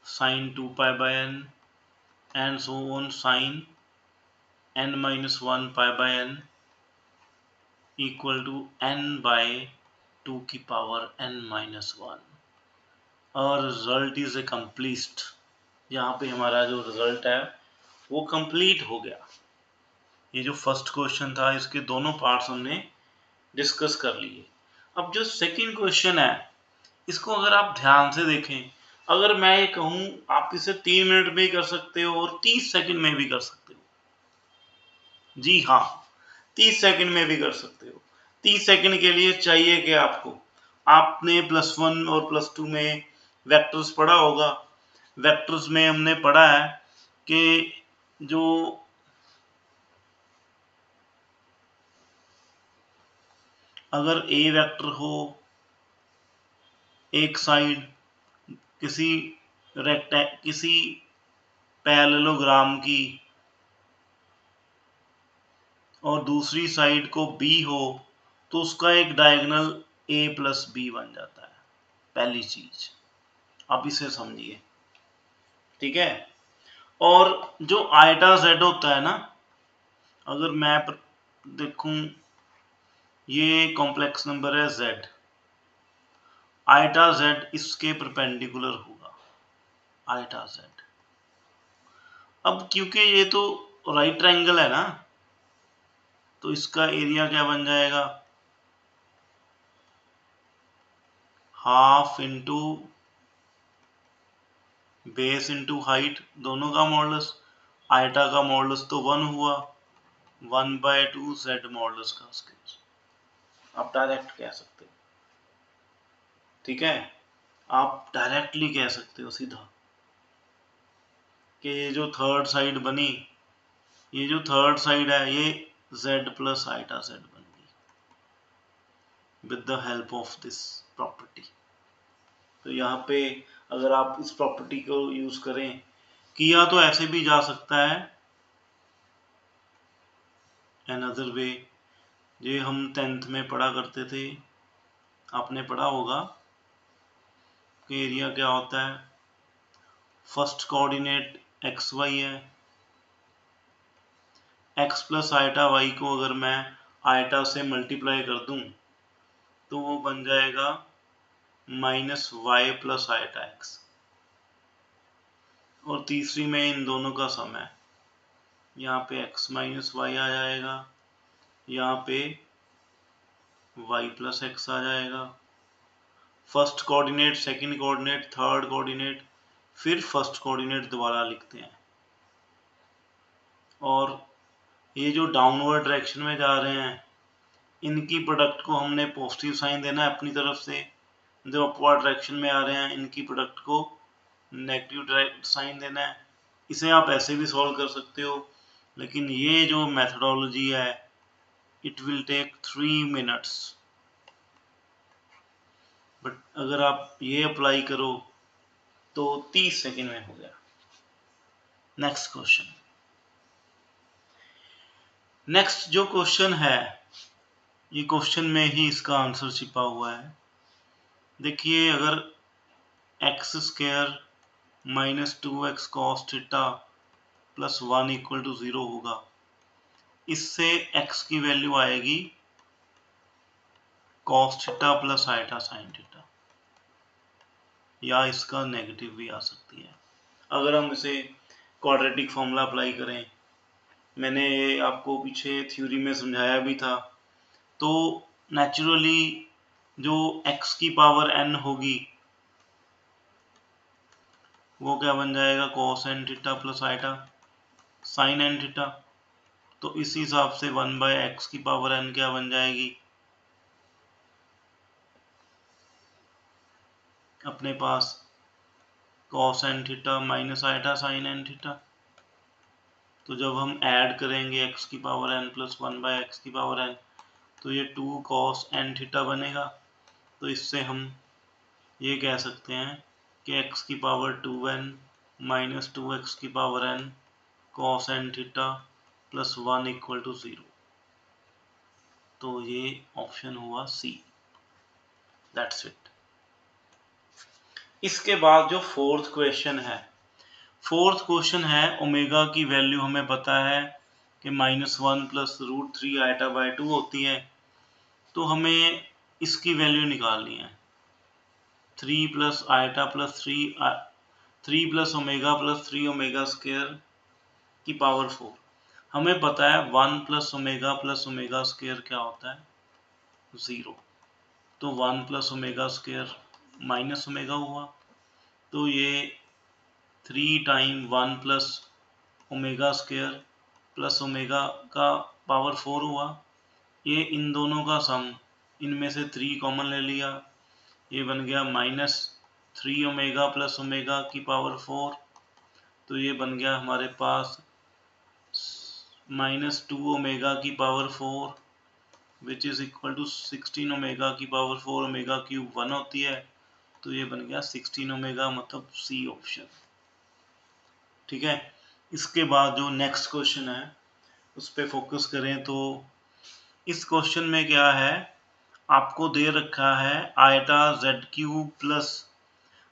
[SPEAKER 1] sin 2 pi by n and so on sin n minus 1 pi by n equal to n by 2 की power n minus 1। और result is अकम्प्लीट। यहाँ पे हमारा जो रिजल्ट है वो कंप्लीट हो गया। ये जो फर्स्ट क्वेश्चन था इसके दोनों पार्ट्स हमने डिस्कस कर लिए। अब जो सेकंड क्वेश्चन है इसको अगर आप ध्यान से देखें, अगर मैं ये कहूं आप इसे 3 मिनट में कर सकते हो और 30 सेकंड में भी कर सकते हो। जी हाँ, 30 सेकंड में भी कर सकते हो। 30 सेकंड के लिए चाहिए कि आपको, आपने +1 और +2 में वेक्टर्स पढ़ा होगा। वेक्टर्स में हमने पढ़ा है कि जो अगर ए वेक्टर हो एक साइड किसी पैरेललोग्राम की और दूसरी साइड को बी हो तो उसका एक डायगोनल ए प्लस बी बन जाता है। पहली चीज आप इसे समझिए, ठीक है। और जो आयटा जेड होता है ना, अगर मैं देखूं ये कॉम्प्लेक्स नंबर है जेड, आयटा जेड इसके परपेंडिकुलर होगा, आयटा जेड। अब क्योंकि ये तो राइट ट्रायंगल है ना, तो इसका एरिया क्या बन जाएगा? Half into base into height, दोनों का मॉडुलस। आयटा का मॉडुलस तो 1 हुआ, 1/2 जेड मॉडुलस का स्क्वायर। आप डायरेक्ट कह सकते हो, ठीक है। आप डायरेक्टली कह सकते हो सीधा कि ये जो थर्ड साइड बनी, ये जो थर्ड साइड है ये z प्लस आयटा z बन गई with the help of this property. तो यहाँ पे अगर आप इस प्रॉपर्टी को यूज करें, किया तो ऐसे भी जा सकता है, अनदर वे, ये हम 10th में पढ़ा करते थे, आपने पढ़ा होगा कि एरिया क्या होता है। फर्स्ट कोऑर्डिनेट एक्स वाई है, एक्स प्लस आयटा वाई को अगर मैं आयटा से मल्टीप्लाई कर दूं तो वो बन जाएगा -y प्लस आयटा एक्स, और तीसरी में इन दोनों का सम है, यहाँ पे x माइनस वाई आ जाएगा, यहाँ पे y प्लस एक्स आ जाएगा। First coordinate, second coordinate, third coordinate, फिर फर्स्ट कोऑर्डिनेट दोबारा लिखते हैं। और ये जो डाउनवर्ड डायरेक्शन में जा रहे हैं इनकी प्रोडक्ट को हमने पॉजिटिव साइन देना है अपनी तरफ से, जो अपवर्ड डायरेक्शन में आ रहे हैं इनकी प्रोडक्ट को नेगेटिव साइन देना है। इसे आप ऐसे भी सॉल्व कर सकते हो, लेकिन ये जो मेथडोलॉजी है it will take 3 minutes, but अगर आप ये अप्लाई करो तो 30 सेकेंड में हो गया। नेक्स्ट क्वेश्चन, नेक्स्ट जो क्वेश्चन है ये क्वेश्चन में ही इसका आंसर छिपा हुआ है। देखिए, अगर x square minus 2x cos theta plus 1 equal to 0 होगा, इससे x की वैल्यू आएगी cos theta plus iota sine theta, या इसका नेगेटिव भी आ सकती है। अगर हम इसे क्वाड्रेटिक फॉर्मूला अप्लाई करें, मैंने आपको पीछे थ्योरी में समझाया भी था, तो नेचुरली जो x की पावर n होगी वो क्या बन जाएगा, cos n theta plus iota sine n theta. तो इस हिसाब से 1/x की पावर n क्या बन जाएगी, अपने पास cos n theta minus iota sine n theta. तो जब हम ऐड करेंगे x की पावर n प्लस 1/x की पावर n, तो ये 2 cos n थीटा बनेगा। तो इससे हम ये कह सकते हैं कि x की पावर 2n माइनस 2x की power n cos n theta plus 1 equal to 0। तो ये ऑप्शन हुआ सी, दैट्स इट। इसके बाद जो फोर्थ क्वेश्चन है, फोर्थ क्वेश्चन है ओमेगा की वैल्यू हमें पता है कि -1 प्लस √3 आइटा बाय 2 होती है। तो हमें इसकी वैल्यू निकालनी है, 3 plus iota plus 3 plus omega square की पावर 4। हमें पता है 1 प्लस ओमेगा स्क्वायर क्या होता है, 0। तो 1 plus omega square minus omega हुआ, तो ये 3 time 1 plus omega square plus omega का पावर 4 हुआ। ये इन दोनों का सम, इनमें से 3 कॉमन ले लिया, ये बन गया -3 ओमेगा प्लस ओमेगा की पावर 4। तो ये बन गया हमारे पास -2 ओमेगा की power 4 which is equal to 16 omega की पावर 4, ओमेगा क्यूब 1 होती है। तो ये बन गया 16 ओमेगा, मतलब सी ऑप्शन। ठीक है, इसके बाद जो नेक्स्ट क्वेश्चन है उस पर फोकस करें। तो इस क्वेश्चन में क्या है, आपको दे रखा है iota z cube plus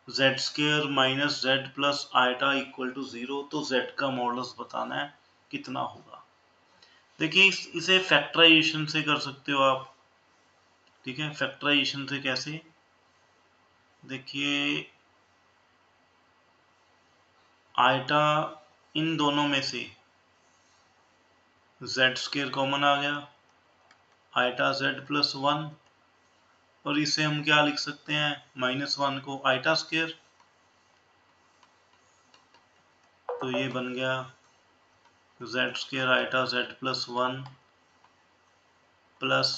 [SPEAKER 1] z square minus z plus iota equal to 0। तो जेड का मॉडल्स बताना है कितना होगा। देखिए, इसे फैक्टराइजेशन से कर सकते हो आप। ठीक है, फैक्टराइजेशन से कैसे, देखिए आइटा इन दोनों में से जेड स्क्वायर कॉमन आ गया, आइटा जेड प्लस 1, और इसे हम क्या लिख सकते हैं, -1 को आइटा स्क्वायर। तो ये बन गया z square iota z plus 1 plus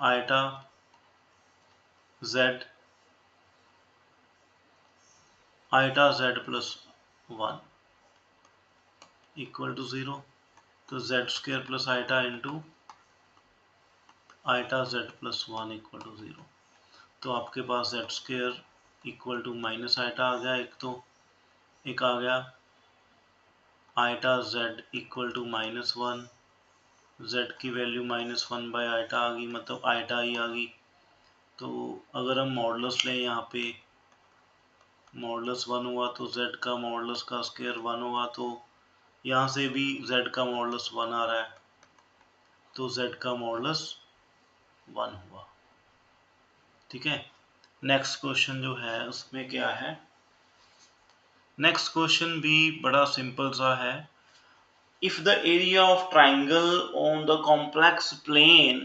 [SPEAKER 1] iota z iota z plus 1 equal to 0। तो z square plus iota into iota z plus 1 equal to 0। तो आपके पास z square equal to minus iota आ गया, एक आ गया iota z equal to -1, z की वैल्यू -1 बाय आइटा आ गई, मतलब आइटा ही आ गई। तो अगर हम मॉडुलस लें, यहाँ पे मॉडुलस 1 हुआ तो जेड का मॉडुलस का स्क्वायर 1 हुआ, तो यहाँ से भी जेड का मॉडुलस 1 आ रहा है, तो जेड का मॉडुलस 1 हुआ। ठीक है, नेक्स्ट क्वेश्चन जो है उसमें क्या है, नेक्स्ट क्वेश्चन भी बड़ा सिंपल सा है। If the area of triangle on the complex plane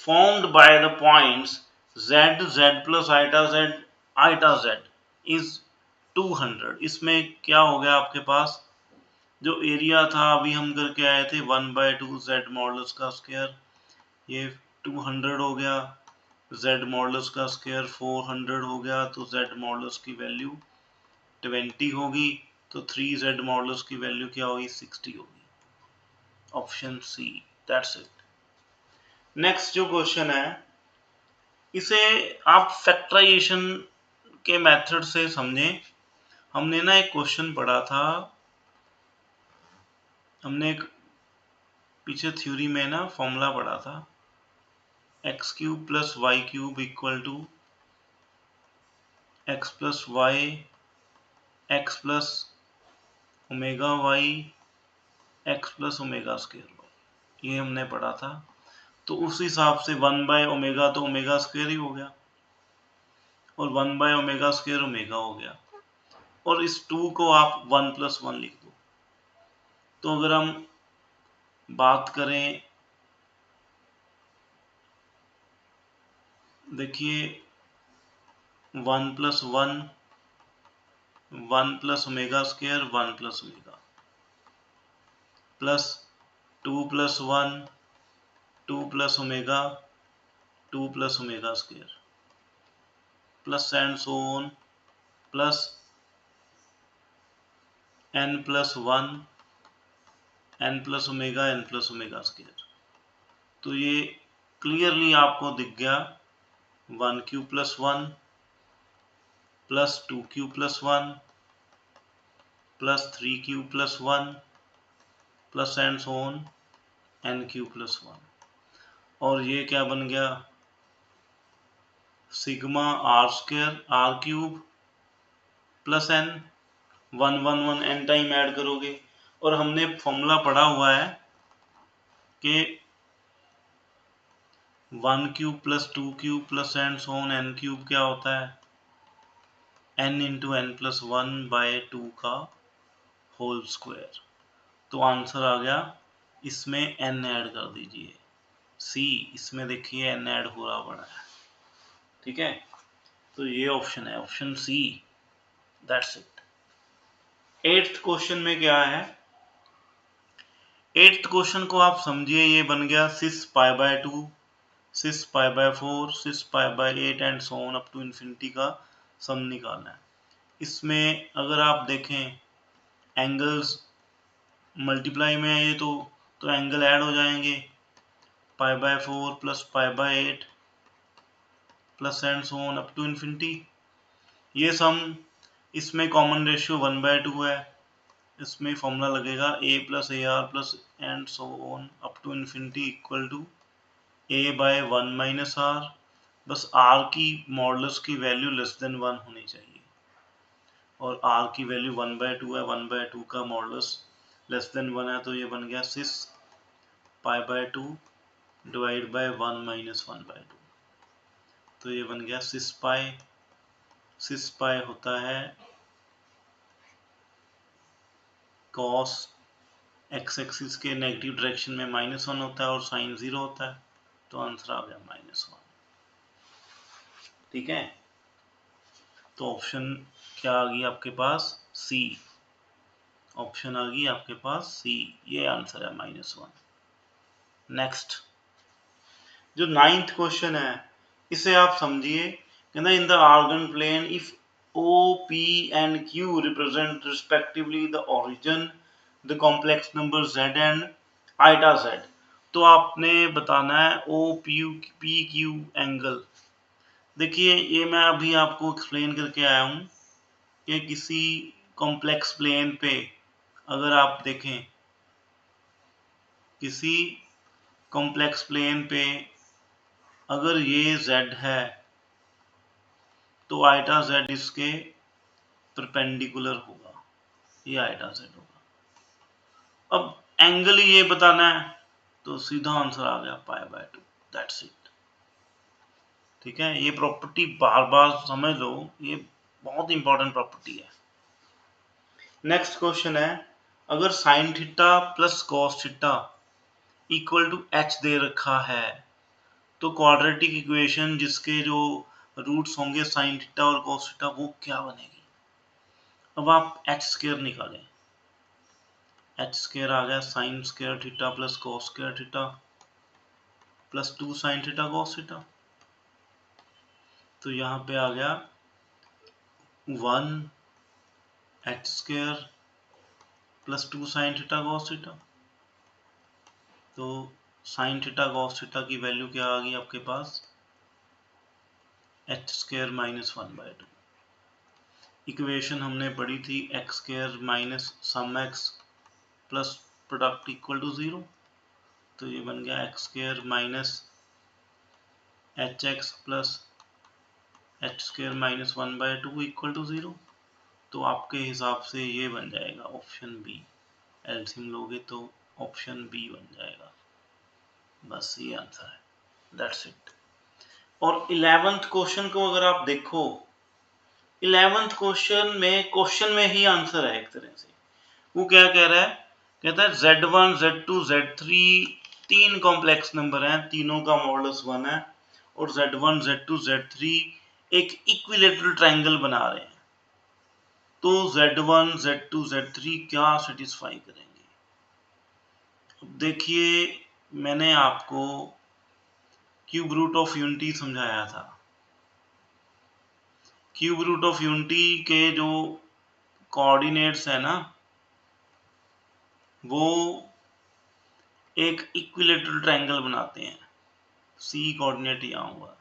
[SPEAKER 1] formed by the points z, z plus iota z is 200, इसमें क्या हो गया, आपके पास जो एरिया था अभी हम करके आए थे 1/2 z मॉडुलस का स्क्वायर, ये 200 हो गया, z मॉडुलस का स्क्वायर 400 हो गया, तो z मॉडुलस की वैल्यू 20 होगी। तो 3z मॉडुलस की वैल्यू क्या होगी 60 होगी। Option C, that's it. Next जो क्वेश्चन है इसे आप फैक्टराइजेशन के मेथड से समझें। हमने ना एक क्वेश्चन पढ़ा था, हमने एक पीछे थ्योरी में ना फॉर्मूला पढ़ा था x cube plus y cube equal to x plus y x plus omega y x plus omega square y, ये हमने पढ़ा था। तो उस हिसाब से 1/ओमेगा तो ओमेगा स्क्वायर ही हो गया और 1/ओमेगा स्क्वायर ओमेगा हो गया, और इस 2 को आप 1+1 लिख दो। तो अगर हम बात करें, देखिए 1+1 1+ओमेगा स्क्वायर 1+ओमेगा प्लस 2+1 2+ओमेगा 2+ओमेगा square plus and so on plus n+1 n+ओमेगा n+ओमेगा स्क्वायर। तो ये क्लियरली आपको दिख गया 1q+1 plus 2q+1 plus 3q+1 plus and so on n3+1, और ये क्या बन गया sigma r square r cube plus n 1 1 1 n time add करोगे, और हमने फॉर्मूला पढ़ा हुआ है कि 1 cube plus 2 cube plus and so on n cube क्या होता है n इंटू n+1/2 का होल स्क्वायर। तो आंसर आ गया, इसमें n ऐड कर दीजिए सी, इसमें देखिए n ऐड हो रहा पड़ा है, ठीक है। तो ये ऑप्शन है, option C, that's it. 8th question में क्या है, 8th क्वेश्चन को आप समझिए, ये बन गया cis π/2 cis π/4 cis π/8 and so on up to infinity का सम निकालना है। इसमें अगर आप देखें एंगल्स मल्टीप्लाई में है ये, तो एंगल ऐड हो जाएंगे π/4 plus π/8 plus and so on up to infinity. ये सम, इसमें कॉमन रेशियो 1/2 है, इसमें फॉर्मूला लगेगा a plus a r plus and so on up to infinity equal to a/1 minus r. बस r की modulus की वैल्यू लेस देन 1 होनी चाहिए, और r की वैल्यू 1/2 है, 1/2 का मॉडुलस लेस देन 1 है, तो ये बन गया सिस π/2 डिवाइड बाय 1 माइनस 1/2। तो ये बन गया सिस पाई होता है कॉस एक्स एक्सिस के नेगेटिव डायरेक्शन में -1 होता है और साइन 0 होता है, तो आंसर आ गया -1, ठीक है। तो ऑप्शन क्या आ गई आपके पास, सी, ऑप्शन आ गई आपके पास सी, ये आंसर है -1। नेक्स्ट जो 9th क्वेश्चन है इसे आप समझिए, कहना in the Argand plane if O, P and Q represent respectively the origin, the complex number Z and eta Z, तो आपने बताना है O, P, Q एंगल। देखिए ये मैं अभी आपको एक्सप्लेन करके आया हूँ कि किसी कॉम्प्लेक्स प्लेन पे अगर आप देखें, किसी कॉम्प्लेक्स प्लेन पे अगर ये Z है तो आइटा Z इसके परपेंडिकुलर होगा, ये आइटा Z होगा। अब एंगल ही ये बताना है, तो सीधा आंसर आ गया π/2, दैट्स इट, ठीक है। ये प्रॉपर्टी बार बार समझ लो, ये बहुत इंपॉर्टेंट प्रॉपर्टी है। नेक्स्ट क्वेश्चन है, अगर sine theta plus cos theta equal to h दे रखा है, तो क्वाड्रेटिक इक्वेशन जिसके जो रूट्स होंगे साइन थीटा और कॉस थीटा वो क्या बनेगी। अब आप h स्क्वायर निकालें, h स्क्वायर आ गया sine square theta plus cos square theta plus 2 sine theta cos theta. तो यहाँ पे आ गया 1 h square plus 2 sine theta cos theta. तो साइन थीटा कॉस थीटा की वैल्यू क्या आ गई आपके पास, एच स्क्वायर माइनस 1/2। इक्वेशन हमने पढ़ी थी x square minus sum x plus product equal to 0। तो ये बन गया x square minus h x plus h square minus 1/2 equal to 0। तो आपके हिसाब से ये बन जाएगा ऑप्शन बी। एलसीएम लोगे तो ऑप्शन बी बन जाएगा। बस ये आंसर है, दैट्स इट। और 11th क्वेश्चन को अगर आप देखो, 11th क्वेश्चन में ही आंसर है एक तरह से। वो क्या कह रहा है, कहता है Z1 Z2 Z3 तीन कॉम्प्लेक्स नंबर हैं, तीनों का मॉडुलस 1 है और Z1 Z2 Z3 एक इक्विलेटरल ट्रायंगल बना रहे हैं। तो Z1 Z2 Z3 क्या सेटिस्फाई करेंगे। अब देखिए, मैंने आपको क्यूब रूट ऑफ यूनिटी समझाया था। क्यूब रूट ऑफ यूनिटी के जो कोऑर्डिनेट्स है ना, वो एक इक्विलेटरल ट्रायंगल बनाते हैं। सी कोऑर्डिनेट यहाँ हुआ।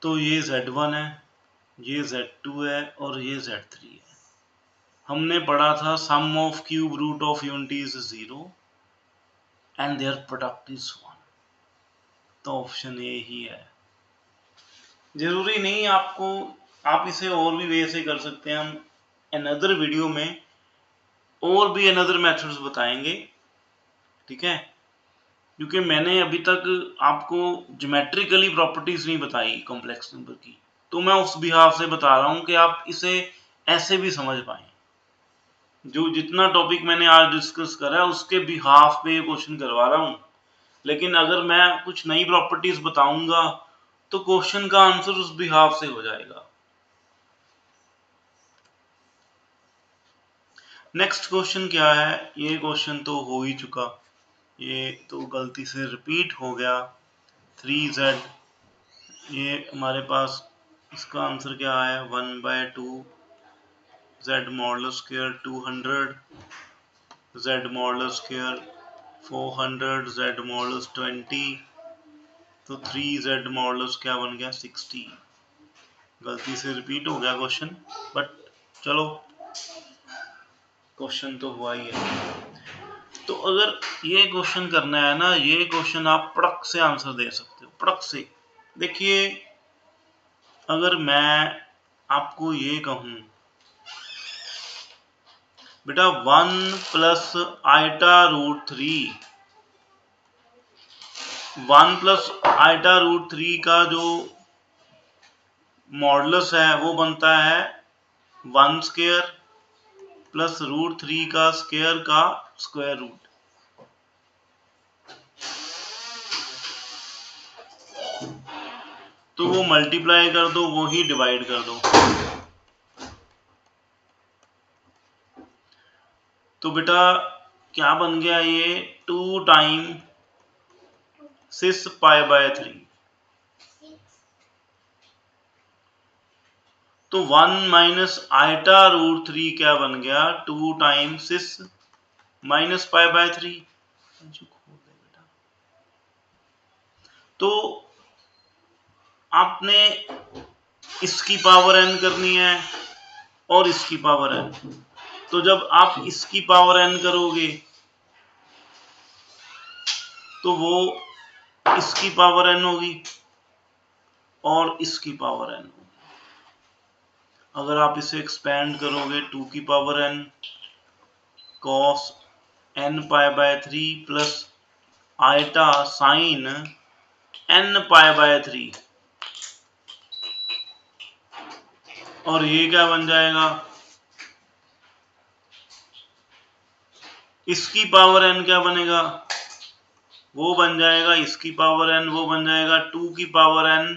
[SPEAKER 1] तो ये Z1 है, ये Z2 है और ये Z3 है। हमने पढ़ा था sum of cube root of unity is 0 and their product is 1। तो ऑप्शन ए ही है। जरूरी नहीं आपको, आप इसे और भी वे से कर सकते हैं। हम अनदर वीडियो में और भी अनदर मेथड्स बताएंगे, ठीक है। क्योंकि मैंने अभी तक आपको ज्योमेट्रिकली प्रॉपर्टीज नहीं बताई कॉम्प्लेक्स नंबर की, तो मैं उस बिहाफ से बता रहा हूं कि आप इसे ऐसे भी समझ पाए। जो जितना टॉपिक मैंने आज डिस्कस करा है उसके बिहाफ पे ये क्वेश्चन करवा रहा हूं। लेकिन अगर मैं कुछ नई प्रॉपर्टीज बताऊंगा तो क्वेश्चन का आंसर उस बिहाफ से हो जाएगा। नेक्स्ट क्वेश्चन क्या है, ये क्वेश्चन तो हो ही चुका, ये तो गलती से रिपीट हो गया। 3z, ये हमारे पास इसका आंसर क्या है, 1/2 z modulus square 200, z modulus square 400, z modulus 20। तो 3z मॉडुलस क्या बन गया, 60। गलती से रिपीट हो गया क्वेश्चन, बट चलो क्वेश्चन तो हुआ ही है। तो अगर ये क्वेश्चन करना है ना, ये क्वेश्चन आप पड़क से आंसर दे सकते हो, पड़क से। देखिए, अगर मैं आपको ये कहूं बेटा 1 plus iota root 3, 1 plus iota root 3 का जो मॉडुलस है वो बनता है 1 स्क्वायर प्लस रूट 3 का स्क्वायर रूट। तो वो मल्टीप्लाई कर दो, वो ही डिवाइड कर दो। तो बेटा क्या बन गया, ये 2 टाइम 6 π/3। तो 1 माइनस आइटा रूट 3 क्या बन गया, 2 टाइम 6 माइनस π/3। तो आपने इसकी पावर n करनी है और इसकी पावर n। तो जब आप इसकी पावर n करोगे तो वो इसकी पावर n होगी और इसकी पावर n होगी। अगर आप इसे एक्सपेंड करोगे 2 की power n cos n π/3 plus iota sine n π/3, और ये क्या बन जाएगा, इसकी पावर n क्या बनेगा, वो बन जाएगा इसकी पावर n, वो बन जाएगा 2 की power n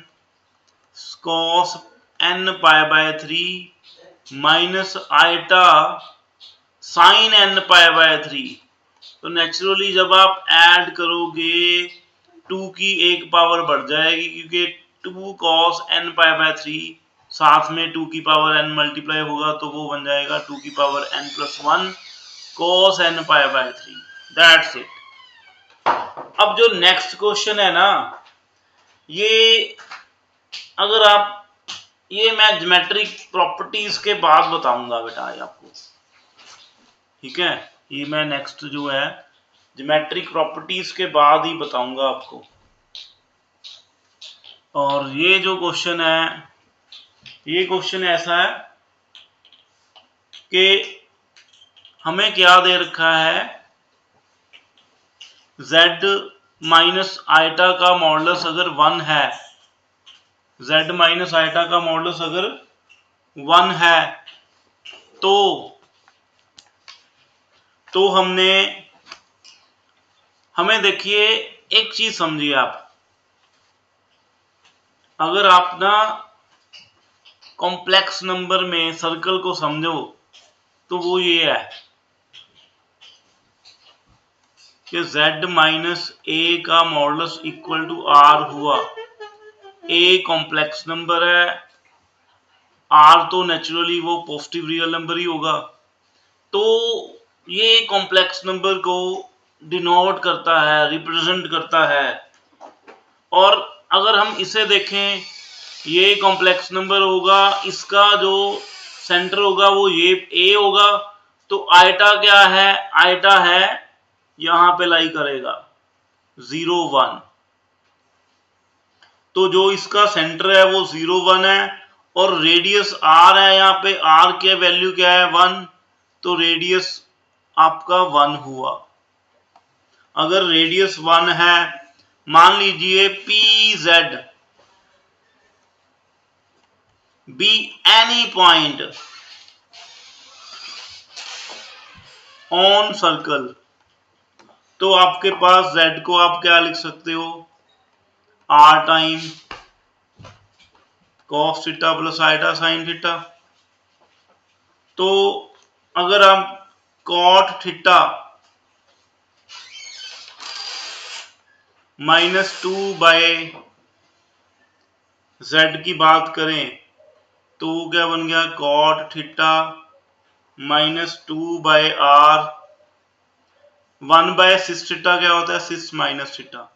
[SPEAKER 1] cos n π/3 minus iota sine n π/3। तो नेचुरली जब आप ऐड करोगे 2 की एक पावर बढ़ जाएगी क्योंकि 2 cos n पाई बाय 3 साथ में 2 की पावर n मल्टीप्लाई होगा तो वो बन जाएगा 2 की power n plus 1 cos n pi by 3। That's it. अब जो नेक्स्ट क्वेश्चन है ना, ये अगर आप, ये मैं ज्योमेट्रिक प्रॉपर्टीज के बाद बताऊंगा बेटा ये आपको, ठीक है। ये मैं नेक्स्ट जो है ज्योमेट्रिक प्रॉपर्टीज के बाद ही बताऊंगा आपको। और ये जो क्वेश्चन है, ये क्वेश्चन ऐसा है कि हमें क्या दे रखा है, z माइनस आइटा का मॉडुलस अगर 1 है, z माइनस आइटा का मॉडुलस अगर 1 है तो हमें देखिए एक चीज समझिए आप, अगर आप ना कॉम्प्लेक्स नंबर में सर्कल को समझो तो वो ये है कि z माइनस ए का मॉडुलस इक्वल टू r हुआ। a कॉम्प्लेक्स नंबर है, r तो नेचुरली वो पॉजिटिव रियल नंबर ही होगा, तो ये कॉम्प्लेक्स नंबर को डिनोट करता है, रिप्रेजेंट करता है। और अगर हम इसे देखें, ये कॉम्प्लेक्स नंबर होगा, इसका जो सेंटर होगा वो ये a होगा, तो आइटा क्या है, आइटा है यहां पे लाई करेगा 0 1, तो जो इसका सेंटर है वो 0 1 है, और रेडियस r है, यहाँ पे r के वैल्यू क्या है 1, तो रेडियस आपका 1 हुआ। अगर रेडियस 1 है, मान लीजिए pz be any point on circle, तो आपके पास z को आप क्या लिख सकते हो, r time cos theta plus iota sine theta. तो अगर हम cot theta minus 2 by z की बात करें तो क्या बन गया, cot theta minus 2 by r, 1 by cis theta क्या होता है, cis minus theta,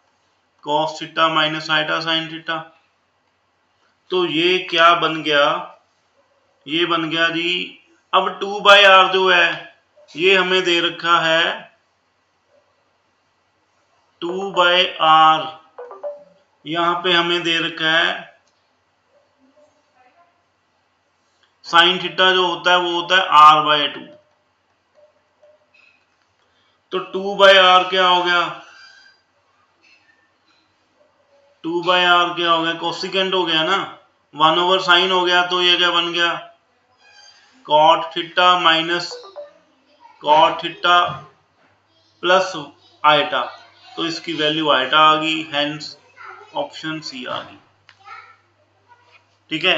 [SPEAKER 1] cos theta minus iota sine theta. तो ये क्या बन गया, ये बन गया जी। अब 2 बाय r जो है ये हमें दे रखा है 2 बाय r, यहां पे हमें दे रखा है साइन थीटा जो होता है वो होता है r बाय 2, तो 2 बाय r क्या हो गया, 2 बाय r क्या हो गया, कोसिकेंट हो गया ना, 1 ओवर साइन हो गया, तो ये क्या बन गया, cot थीटा माइनस cot थीटा प्लस आइटा, तो इसकी वैल्यू आइटा आ गई, हेंस ऑप्शन सी आ गई, ठीक है।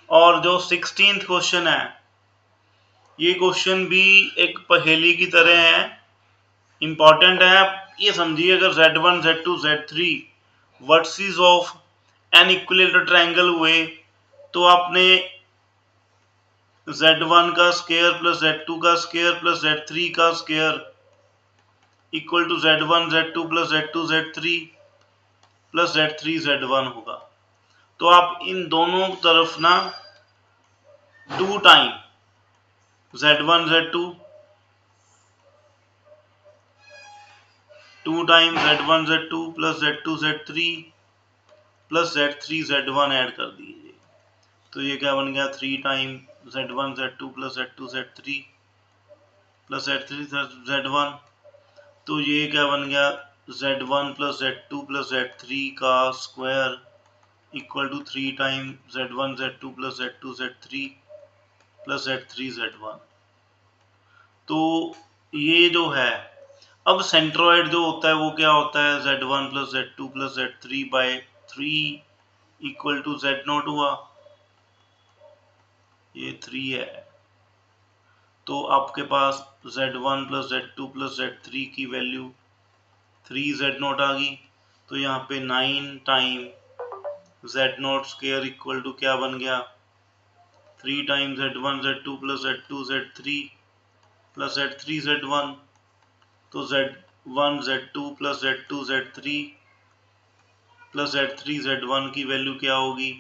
[SPEAKER 1] और जो 16th क्वेश्चन है, ये क्वेश्चन भी एक पहेली की तरह है, इंपॉर्टेंट है। ये समझिए, अगर z1 z2 z3 vertices of an equilateral triangle हुए तो आपने z1 का स्क्वायर प्लस z2 का स्क्वायर प्लस z3 का square equal to z1 z2 plus z2 z3 plus z3 z1 होगा। तो आप इन दोनों तरफ ना 2 time z1 z2 2 time z1 z2 plus z2 z3 plus z3 z1 add कर दीजिए, तो ये क्या बन गया, 3 time z1 z2 plus z2 z3 plus z3 z1, तो ये क्या बन गया, z1 plus z2 plus z3 का square equal to 3 time z1 z2 plus z2 z3 plus z3 z1। तो ये जो है, अब सेंट्रोइड जो होता है वो क्या होता है, z1 plus z2 plus z3 by 3 equal to z0 हुआ, ये 3 है, तो आपके पास z1 plus z2 plus z3 की वैल्यू 3 z0 आ गई। तो यहाँ पे 9 time z0 square equal to क्या बन गया, 3 time z1 z2 plus z2 z3 plus z3 z1, तो z1 z2 plus z2 z3 plus z3 z1 की वैल्यू क्या होगी,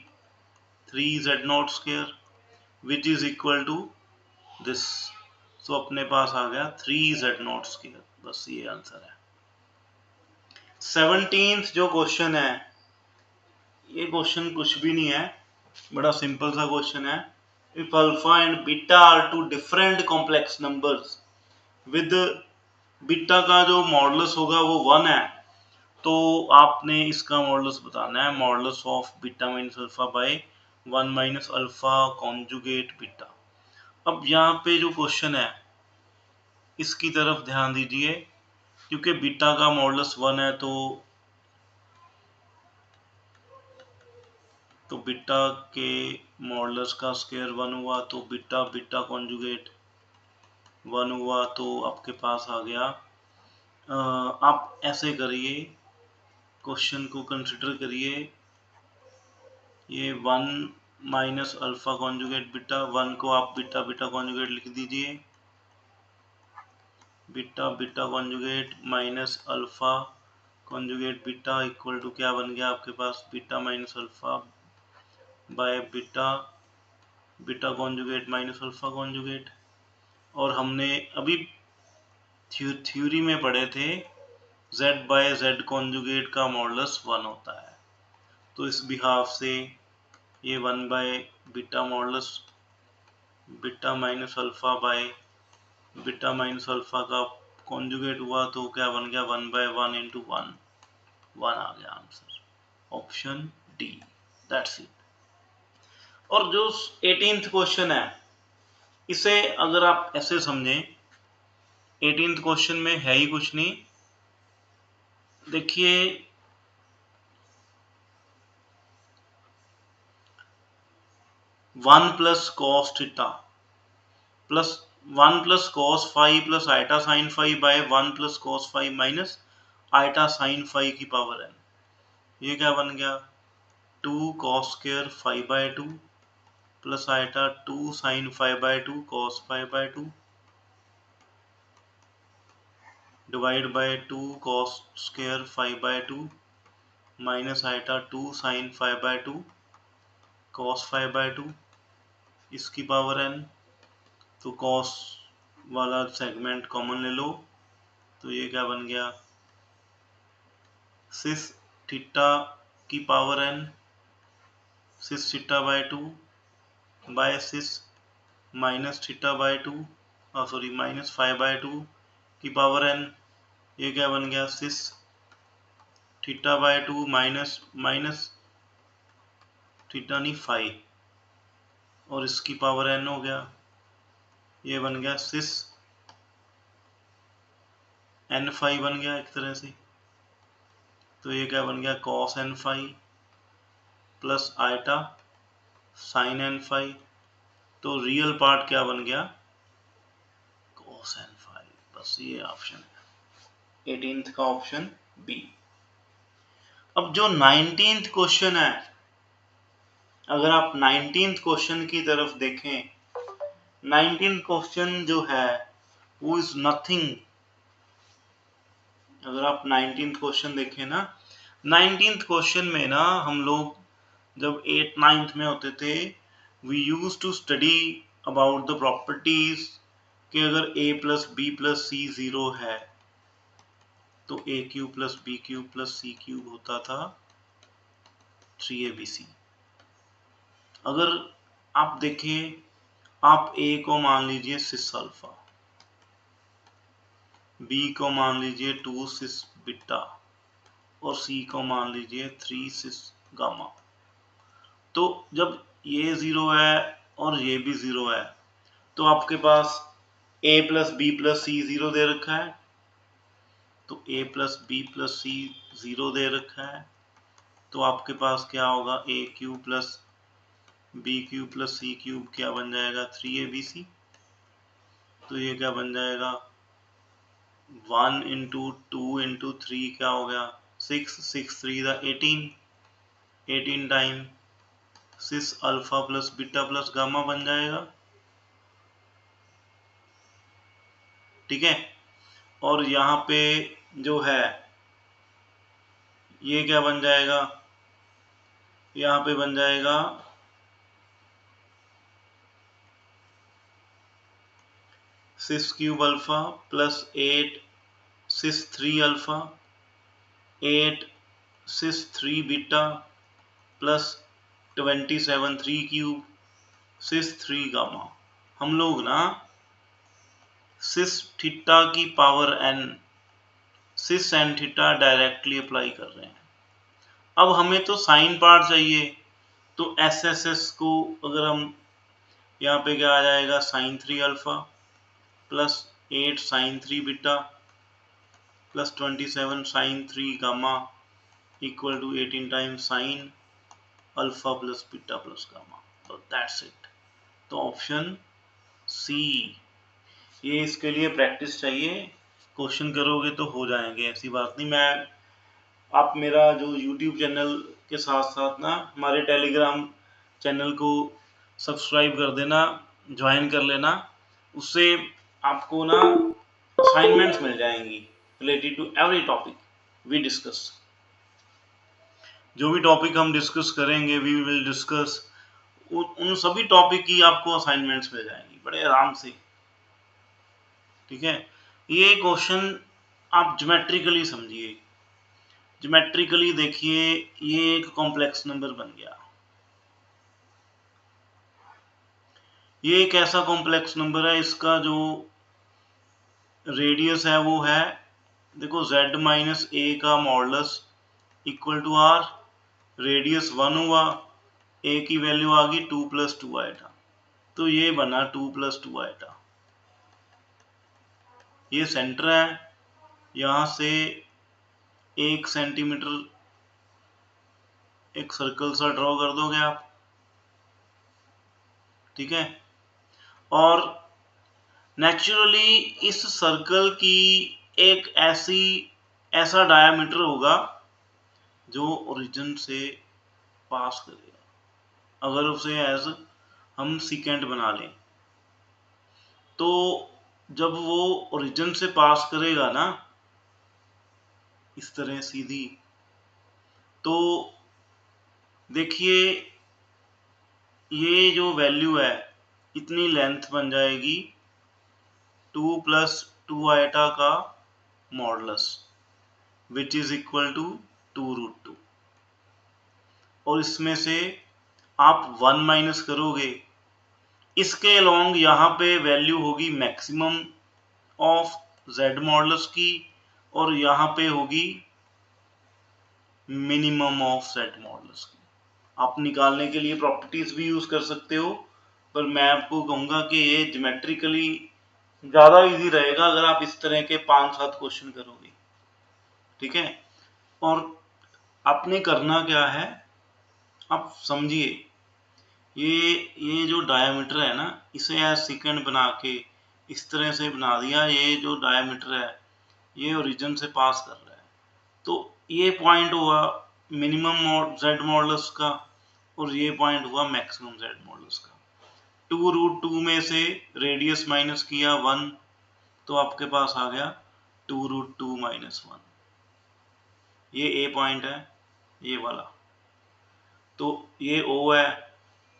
[SPEAKER 1] 3z0 square which is equal to this. So अपने पास आ गया 3z0 स्क्वायर। बस ये आंसर है। 17th जो क्वेश्चन है, ये क्वेश्चन कुछ भी नहीं है, बड़ा सिंपल सा क्वेश्चन है। If alpha and beta are two different complex numbers with beta का जो मॉडुलस होगा वो 1 है, तो आपने इसका मॉडुलस बताना है, modulus of beta minus alpha bye 1 minus alpha conjugate beta. अब यहाँ पे जो क्वेश्चन है इसकी तरफ ध्यान दीजिए, क्योंकि बीटा का मॉडुलस 1 है, तो बीटा के मॉडुलस का स्क्वायर 1 हुआ, तो बीटा बीटा कॉन्जुगेट 1 हुआ, तो आपके पास आ गया। आप ऐसे करिए, क्वेश्चन को कंसिडर करिए, ये 1 माइनस अल्फा कॉन्जुगेट बीटा, 1 को आप बीटा बीटा कॉन्जुगेट लिख दीजिए, beta beta conjugate minus alpha conjugate beta equal to क्या बन गया आपके पास, beta minus alpha by beta beta conjugate minus alpha conjugate. और हमने अभी थ्योरी में पढ़े थे z बाय z कॉन्जुगेट का मॉडुलस 1 होता है, तो इस बिहाफ से ये 1 by beta modulus beta minus alpha by beta minus alpha का कॉन्जुगेट हुआ, तो क्या बन गया, 1 बाय 1 इंटू 1, 1 आ गया answer, option D, that's it. और जो 18th क्वेश्चन है, इसे अगर आप ऐसे समझें, 18th क्वेश्चन में है ही कुछ नहीं। देखिए 1 plus cos theta plus 1 plus cos phi plus iota sine phi by 1 plus cos phi minus iota sine phi की पावर n, ये क्या बन गया, 2 cos square phi by 2 plus iota 2 sine phi by 2 cos phi by 2 divide by 2 cos square phi by 2 minus iota 2 sine phi by 2 cos phi by 2, इसकी power n। तो cos वाला segment common ले लो, तो ये क्या बन गया, सिस थीटा की power n, cis theta by 2 by cis minus theta by 2, sorry minus 5 by 2 की पावर n, ये क्या बन गया, cis theta by 2 minus minus theta नहीं 5, और इसकी पावर n हो गया, ये बन गया सिस n फाई बन गया एक तरह से, तो ये क्या बन गया, cos n phi plus iota sine n phi, तो रियल पार्ट क्या बन गया, cos n फाई। बस ये ऑप्शन है 18th का, ऑप्शन बी। अब जो 19th क्वेश्चन है, अगर आप 19th क्वेश्चन की तरफ देखें, 19th क्वेश्चन जो है वो इज नथिंग। अगर आप 19th क्वेश्चन देखें ना, 19th क्वेश्चन में ना हम लोग जब 8th 9th में होते थे, we use to study about the properties कि अगर a प्लस बी प्लस सी 0 है, तो a cube plus B cube plus C cube होता था 3abc। अगर आप देखें, आप a को मान लीजिए सिस अल्फा, b को मान लीजिए 2 सिस बीटा, और c को मान लीजिए 3 सिस गामा। तो जब ये 0 है और ये भी 0 है, तो आपके पास a प्लस बी प्लस सी 0 दे रखा है, तो a प्लस बी प्लस सी 0 दे रखा है, तो आपके पास क्या होगा, a cube plus B cube plus C cube क्या बन जाएगा, 3abc। तो ये क्या बन जाएगा, 1 इंटू 2 इंटू 3 क्या हो गया, 6 3 द 18 टाइम सिस alpha plus beta plus gamma बन जाएगा, ठीक है। और यहाँ पे जो है ये क्या बन जाएगा, यहाँ पे बन जाएगा सिस क्यूब अल्फा प्लस 8 सिस 3 अल्फा 8 सिस 3 बीटा प्लस 27 3 क्यूब सिस 3 गामा। हम लोग ना सिस थीटा की पावर n सिस एन थीटा डायरेक्टली अप्लाई कर रहे हैं। अब हमें तो साइन पार्ट चाहिए, तो एस एस एस को अगर हम यहाँ पे क्या आ जाएगा, sine 3 alpha plus 8 sine 3 beta plus 27 sine 3 gamma equal to 18 times sine alpha plus beta plus gamma. तो दैट्स इट। तो ऑप्शन सी, ये इसके लिए प्रैक्टिस चाहिए, क्वेश्चन करोगे तो हो जाएंगे, ऐसी बात नहीं। मैं आप मेरा जो YouTube चैनल के साथ साथ ना हमारे टेलीग्राम चैनल को सब्सक्राइब कर देना, ज्वाइन कर लेना, उससे आपको ना असाइनमेंट्स मिल जाएंगी related to every topic we discuss. जो भी टॉपिक हम डिस्कस करेंगे वी विल डिस्कस, उन सभी टॉपिक की आपको असाइनमेंट्स मिल जाएंगी बड़े आराम से, ठीक है। ये क्वेश्चन आप ज्योमेट्रिकली समझिए, ज्योमेट्रिकली देखिए, ये एक कॉम्प्लेक्स नंबर बन गया। ये एक ऐसा कॉम्प्लेक्स नंबर है, इसका जो रेडियस है वो है, देखो z माइनस ए का modulus equal to R, radius 1 हुआ, ए की वैल्यू आ गई 2 प्लस 2 आइटा, तो ये बना 2 प्लस 2 आइटा। ये सेंटर है, यहां से 1 सेंटीमीटर एक सर्कल सा ड्रॉ कर दोगे आप, ठीक है। और नेचुरली इस सर्कल की एक ऐसा डायामीटर होगा जो ओरिजिन से पास करेगा। अगर उसे एज हम सिकेंट बना लें, तो जब वो ओरिजिन से पास करेगा ना इस तरह सीधी, तो देखिए ये जो वैल्यू है इतनी लेंथ बन जाएगी 2 प्लस 2 आइटा का modulus which is equal to 2√2, और इसमें से आप 1 माइनस करोगे, इसके अलोंग यहाँ पे वैल्यू होगी मैक्सिमम ऑफ z मॉडुलस की, और यहाँ पे होगी मिनिमम ऑफ z मॉडुलस की। आप निकालने के लिए प्रॉपर्टीज भी यूज कर सकते हो, पर मैं आपको कहूंगा कि ये ज्योमेट्रिकली ज्यादा इजी रहेगा अगर आप इस तरह के 5-7 क्वेश्चन करोगे, ठीक है। और आपने करना क्या है, आप समझिए, ये जो डायामीटर है ना, इसे एज सेकंड बना के इस तरह से बना दिया, ये जो डायामीटर है ये ओरिजिन से पास कर रहा है, तो ये पॉइंट हुआ मिनिमम z मॉडुलस का, और ये पॉइंट हुआ मैक्सिमम z मॉडुलस का। 2√2 में से रेडियस माइनस किया 1, तो आपके पास आ गया 2√2 माइनस 1। ये ए पॉइंट है ये वाला, तो ये O है,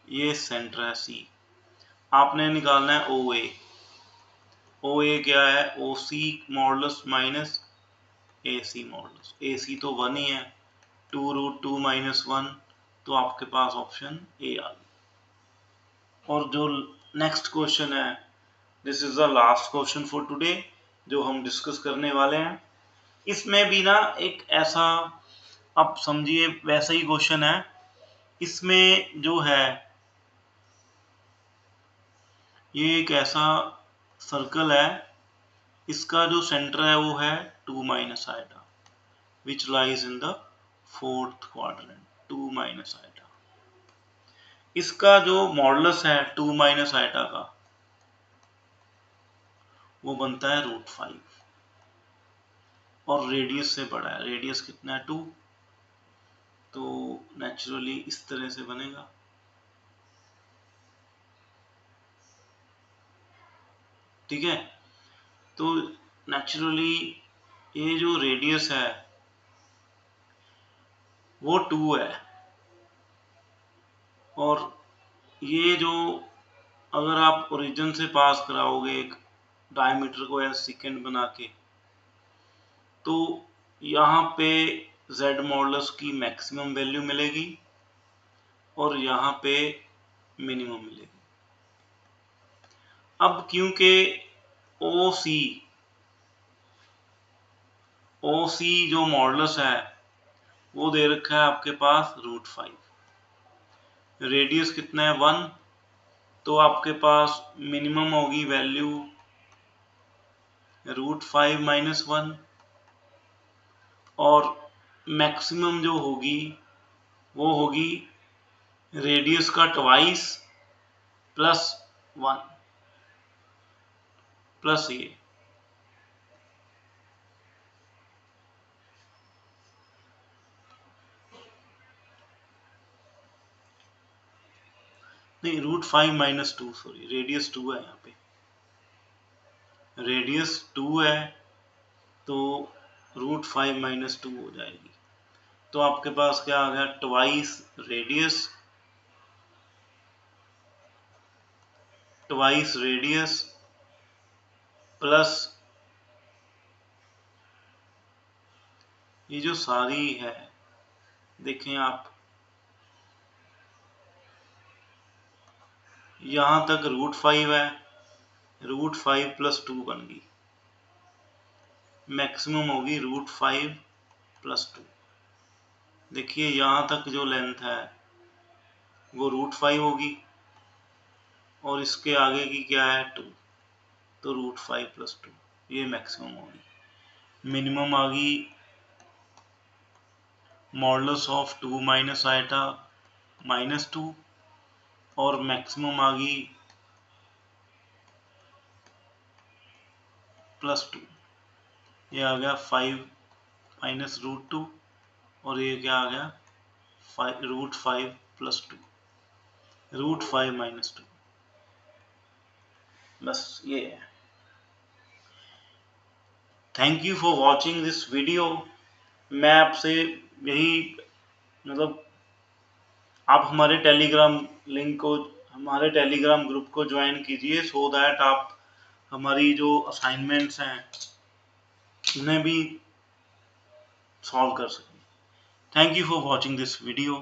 [SPEAKER 1] ये सेंटर है C। आपने निकालना है OA। OA क्या है, OC modulus minus AC modulus. AC तो 1 ही है, 2√2 माइनस 1, तो आपके पास ऑप्शन ए आ गया। और जो नेक्स्ट क्वेश्चन है, this is the last question for today जो हम डिस्कस करने वाले हैं। इसमें भी ना एक ऐसा, आप समझिए वैसा ही क्वेश्चन है, इसमें जो है ये एक ऐसा सर्कल है, इसका जो सेंटर है वो है 2 minus iota which lies in the 4th quadrant, 2 minus iota. इसका जो मॉडुलस है 2 माइनस आइटा का वो बनता है √5, और रेडियस से बड़ा है, रेडियस कितना है 2, तो नेचुरली इस तरह से बनेगा। ठीक है, तो नेचुरली ये जो रेडियस है वो 2 है, और ये जो अगर आप ओरिजिन से पास कराओगे एक डायमीटर को एज सेकेंड बना के, तो यहाँ पे z मॉडुलस की मैक्सिमम वैल्यू मिलेगी और यहाँ पे मिनिमम मिलेगी। अब क्योंकि OC जो मॉडुलस है वो दे रखा है आपके पास √5, रेडियस कितना है 1, तो आपके पास मिनिमम होगी वैल्यू √5 - 1, और मैक्सिमम जो होगी वो होगी रेडियस का ट्वाइस प्लस 1 प्लस ये। नहीं, √5 - 2, सॉरी, रेडियस 2 है, यहाँ पे रेडियस 2 है तो √5 - 2 हो जाएगी। तो आपके पास क्या आ गया, ट्वाइस रेडियस प्लस ये जो सारी है, देखें आप यहां तक √5 है, √5 + 2 बन गई, मैक्सिमम होगी √5 + 2। देखिए यहां तक जो लेंथ है वो √5 होगी और इसके आगे की क्या है 2, तो √5 + 2 ये मैक्सिमम होगी। मिनिमम आ गई मॉडुलस ऑफ 2 - i - 2, और मैक्सिमम आ गई +2, ये आ गया 5 - √2, और ये क्या आ गया √5 + 2, √5 - 2, बस ये है। Thank you for watching this video. मैं आपसे यही, मतलब आप हमारे टेलीग्राम ग्रुप को ज्वाइन कीजिए, सो दैट आप हमारी जो असाइनमेंट्स हैं उन्हें भी सॉल्व कर सकें। Thank you for watching this video.